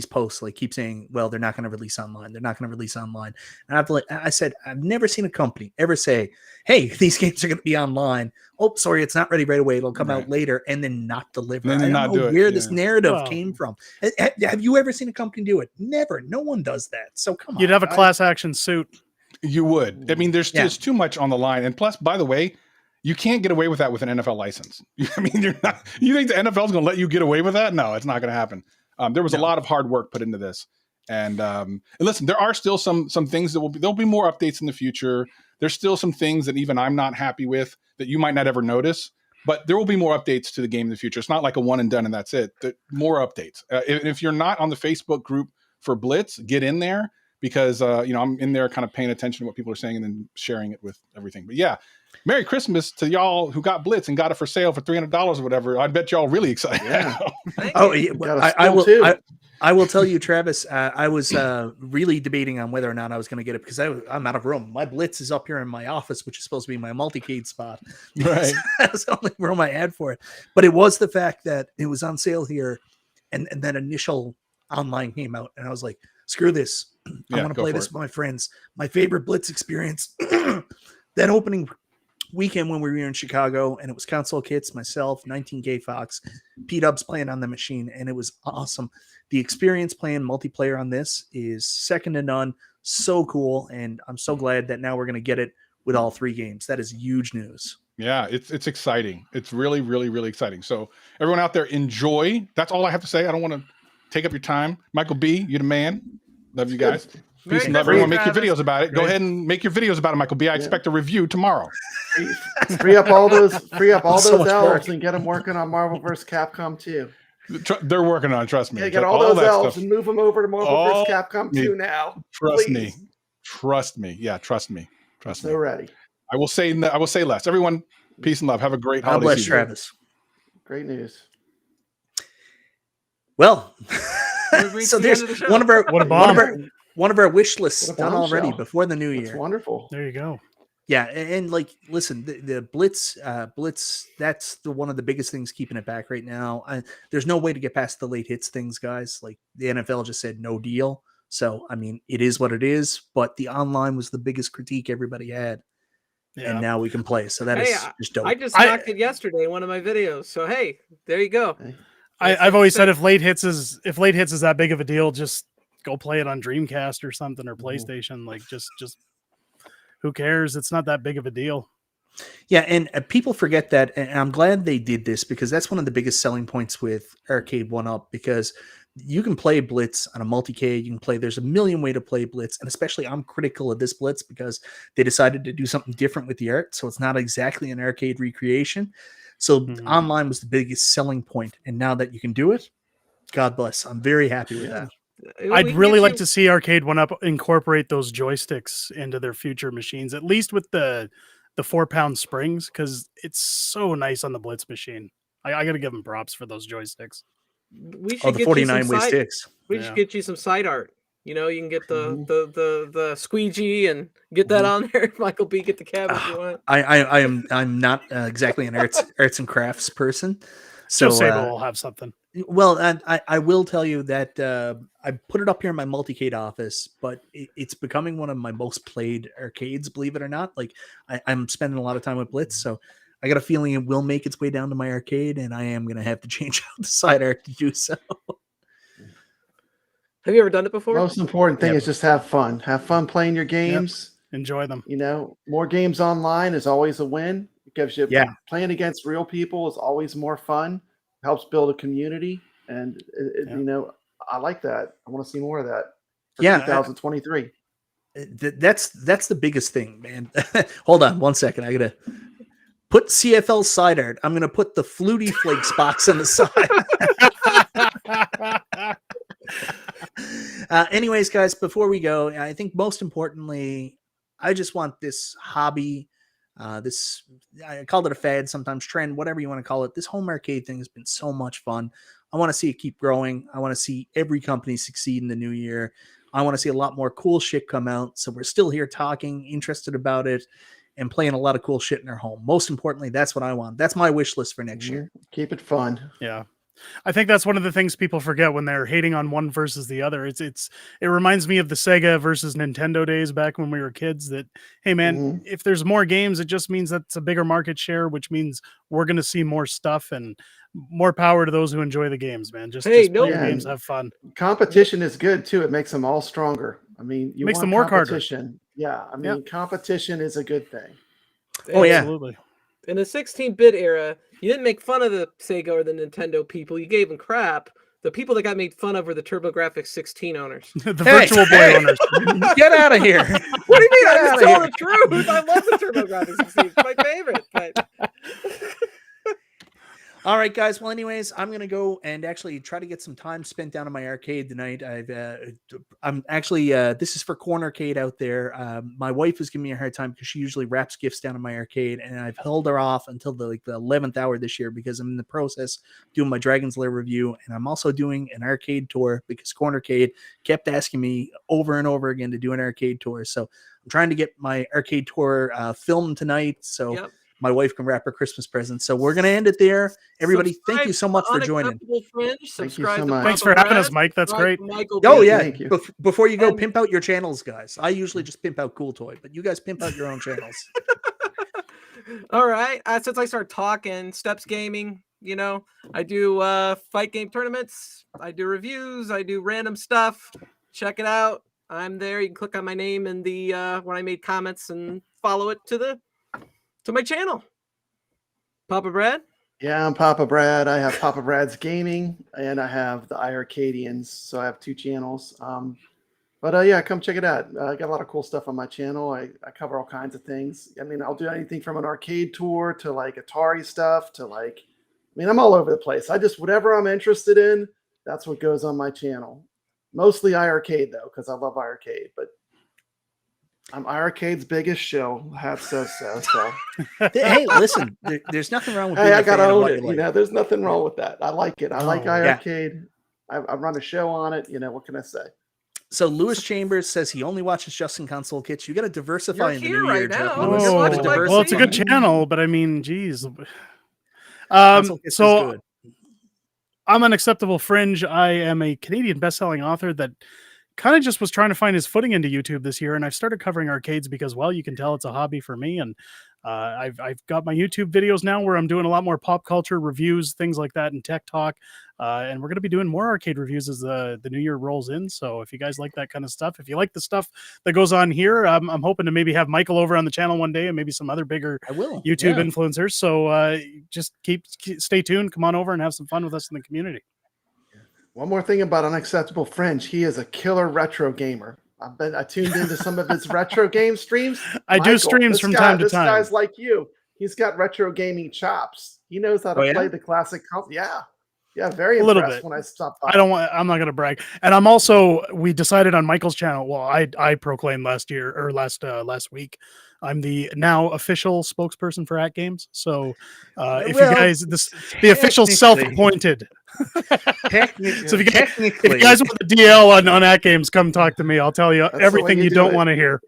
posts, like keep saying, well, they're not going to release online. They're not going to release online. And I said, I've never seen a company ever say, hey, these games are going to be online. Oh, sorry, it's not ready right away. It'll come out later, and then not deliver. And then I don't not know do it, where this yeah. narrative Well- came from. Have you ever seen a company do it? Never. No one does that. So come on. You'd have a guys. class action suit. you would. I mean, there's Yeah. just too much on the line. And plus, by the way, you can't get away with that with an NFL license. I mean, you're not. You think the NFL is going to let you get away with that? No, it's not going to happen. There was a lot of hard work put into this, and listen, there are still some things that there'll be more updates in the future. There's still some things that even I'm not happy with that you might not ever notice, but there will be more updates to the game in the future. It's not like a one and done and that's it. More updates. If you're not on the Facebook group for Blitz, get in there because I'm in there kind of paying attention to what people are saying and then sharing it with everything. But yeah. Merry Christmas to y'all who got Blitz and got it for sale for $300 or whatever. I bet y'all really excited. Yeah. Oh, yeah, Got a I will. spool, too. I will tell you, Travis. I was really debating on whether or not I was going to get it because I'm out of room. My Blitz is up here in my office, which is supposed to be my multi-cade spot. Right. That's the only room I had for it. But it was the fact that it was on sale here, and that initial online came out, and I was like, "Screw this! I Yeah, want to go play for this it. with my friends." My favorite Blitz experience. That opening weekend when we were in Chicago, and it was Console Kits, myself, 19K Fox, P-Dubs playing on the machine, and it was awesome. The experience playing multiplayer on this is second to none. So cool, and I'm so glad that now we're going to get it with all 3 games. That is huge news. Yeah, it's exciting. It's really, really, really exciting. So everyone out there, enjoy. That's all I have to say. I don't want to take up your time. MichaelB, you're the man. Love you guys. Peace and love, everyone. Make your videos about it. Go ahead and make your videos about it, Michael B. I expect a review tomorrow. Free up all those So much elves work. and get them working on Marvel vs. Capcom 2. They're working on it, trust me. Yeah, get all those that elves stuff. and move them over to Marvel vs. All Capcom 2 now. Trust Please. me. Trust me. Yeah, trust me. Trust me. So ready. I will say less. Everyone, peace and love. Have a great God holiday bless season. Travis. Great news. Well, reached so the there's end of the show. one of our What a bomb. one of our wish lists What a done already bombshell. before the new That's year. wonderful. There you go. Yeah, and like, listen, the Blitz, that's one of the biggest things keeping it back right now. There's no way to get past the late hits things, guys. Like the NFL just said no deal. So I mean, it is what it is. But the online was the biggest critique everybody had, and now we can play. So that is just dope. I just knocked it yesterday in one of my videos. So hey, there you go. I've always said if late hits is that big of a deal, just go play it on Dreamcast or something or PlayStation. Like just who cares? It's not that big of a deal. Yeah, and people forget that, and I'm glad they did this because that's one of the biggest selling points with Arcade 1-Up, because you can play Blitz on a multi-K. You can play. There's a million way to play Blitz, and especially I'm critical of this Blitz because they decided to do something different with the art, so it's not exactly an arcade recreation. So online was the biggest selling point, and now that you can do it, God bless. I'm very happy with that. I'd really like to see Arcade 1-Up incorporate those joysticks into their future machines, at least with the 4-pound springs, because it's so nice on the Blitz machine. I got to give them props for those joysticks. We should the 49-way sticks. We should get you some side art. You know, you can get the squeegee and get that on there. Michael B, get the cab if you want. I'm not exactly an arts and crafts person. So Sable will have something. Well, I will tell you that I put it up here in my multi-cade office, but it's becoming one of my most played arcades, believe it or not. Like I'm spending a lot of time with Blitz, so I got a feeling it will make its way down to my arcade, and I am going to have to change out the side art to do so. Have you ever done it before? Most important thing is just have fun. Have fun playing your games. Yep. Enjoy them. You know, more games online is always a win. It gives you playing against real people is always more fun. Helps build a community, and you know, I like that. I want to see more of that. For 2023. That's the biggest thing, man. Hold on 1 second. I gotta put CFL side art. I'm gonna put the Flutie Flakes box on the side. Anyways, guys, before we go, I think most importantly, I just want this hobby, this, I called it a fad, sometimes trend, whatever you want to call it. This home arcade thing has been so much fun. I want to see it keep growing. I want to see every company succeed in the new year. I want to see a lot more cool shit come out. So we're still here talking, interested about it, and playing a lot of cool shit in our home. Most importantly, that's what I want. That's my wish list for next year. Keep it fun. Yeah. I think that's one of the things people forget when they're hating on one versus the other. It reminds me of the Sega versus Nintendo days back when we were kids, that, hey man, if there's more games, it just means that's a bigger market share, which means we're going to see more stuff, and more power to those who enjoy the games, man. Just play your games, have fun. Competition is good too. It makes them all stronger. I mean, you makes want them work harder. competition. Yeah. I mean, competition is a good thing. Oh yeah. Absolutely. In the 16-bit era, you didn't make fun of the Sega or the Nintendo people. You gave them crap. The people that got made fun of were the TurboGrafx 16 owners. The Virtual Boy owners. Get out of here. What do you mean? I'm just telling the truth. I love the TurboGrafx 16. It's my favorite. But... All right, guys. Well, anyways, I'm going to go and actually try to get some time spent down in my arcade tonight. I'm actually, this is for Cornercade out there. My wife is giving me a hard time because she usually wraps gifts down in my arcade, and I've held her off until the 11th hour this year because I'm in the process doing my Dragon's Lair review, and I'm also doing an arcade tour because Cornercade kept asking me over and over again to do an arcade tour. So I'm trying to get my arcade tour filmed tonight. So my wife can wrap her Christmas present. So we're going to end it there. Everybody, thank you so much for joining. Subscribe so much. Thanks for having us, Mike. That's great. Oh, yeah. Thank you. Before you go, pimp out your channels, guys. I usually just pimp out Cool Toy, but you guys pimp out your own channels. All right. Since I started talking, Steps Gaming, you know, I do fight game tournaments. I do reviews. I do random stuff. Check it out. I'm there. You can click on my name in the when I made comments and follow it to my channel. Papa Brad? Yeah, I'm Papa Brad. I have Papa Brad's Gaming, and I have the iiRcadians. So I have two channels. But yeah, come check it out. I got a lot of cool stuff on my channel. I cover all kinds of things. I mean, I'll do anything from an arcade tour to like Atari stuff to like, I mean, I'm all over the place. Whatever I'm interested in, that's what goes on my channel. Mostly iArcade though, because I love iArcade. But I'm iArcade's biggest show. Hat says so. Hey, listen, there's nothing wrong with being Hey, a I gotta fan of own what it. you You like. know, there's nothing wrong with that. I like it. I like Oh, yeah. iArcade. I run a show on it. You know, what can I say? So Lewis Chambers says he only watches Justin Console Kits. You got to diversify You're in the here new right year, now. Jeff. Oh, Lewis. you're You watching gotta Michael well, it's a good diversify. channel, but I mean, geez. Console Kits is So good. I'm an Acceptable Fringe. I am a Canadian best-selling author that kind of just was trying to find his footing into YouTube this year, and I've started covering arcades because, well, you can tell it's a hobby for me, and I've got my YouTube videos now where I'm doing a lot more pop culture reviews, things like that, and tech talk, and we're going to be doing more arcade reviews as the new year rolls in. So if you guys like that kind of stuff, if you like the stuff that goes on here, I'm hoping to maybe have Michael over on the channel one day and maybe some other bigger I will. YouTube Yeah. influencers. So just stay tuned, come on over and have some fun with us in the community. One more thing about Unacceptable Fringe. He is a killer retro gamer. I tuned into some of his retro game streams. I do streams from time to This time. guy's like you. He's got retro gaming chops. He knows how to Oh, yeah? play the classic console. Yeah, very A little impressed bit. when I stopped by. I'm not going to brag. And we decided on Michael's channel. Well, I proclaimed last week, I'm the now official spokesperson for AtGames. So if you guys, the official self-appointed. Technically, So if you guys want the DL on AtGames, come talk to me. I'll tell you That's the way everything you you do don't it. want to hear.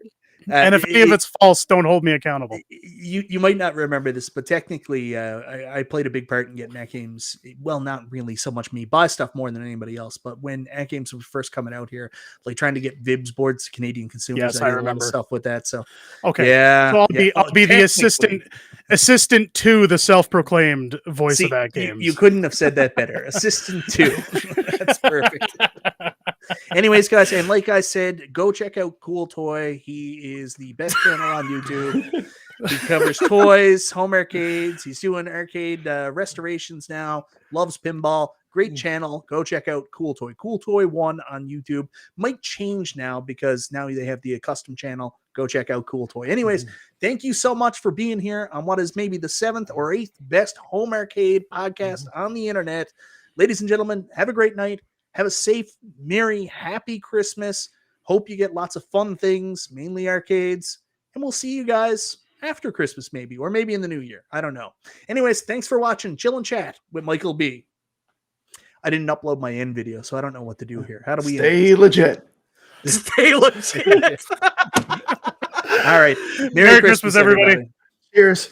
And if any of it's false, don't hold me accountable. You might not remember this, but technically, I played a big part in getting AtGames. Well, not really so much me buy stuff more than anybody else, but when AtGames was first coming out here, like trying to get Vibs boards to Canadian consumers, Yes, I I did a lot of remember. stuff with that. So Okay, yeah, so yeah. I'll be the Technically. assistant to the self-proclaimed voice See, of AtGames. you couldn't have said that better. Assistant two. That's perfect. Anyways, guys, and like I said, go check out Cool Toy. He is the best channel on YouTube. He covers toys, home arcades. He's doing arcade restorations now. Loves pinball. Great channel. Go check out Cool Toy. Cool Toy 1 on YouTube. Might change now because now they have the custom channel. Go check out Cool Toy. Anyways, thank you so much for being here on what is maybe the 7th or 8th best home arcade podcast on the internet. Ladies and gentlemen, have a great night. Have a safe, merry, happy Christmas. Hope you get lots of fun things, mainly arcades. And we'll see you guys after Christmas, maybe, or maybe in the new year. I don't know. Anyways, thanks for watching Chill and Chat with Michael B. I didn't upload my end video, so I don't know what to do here. How do we Stay legit? Stay legit. All right. Merry Christmas, everybody. Cheers.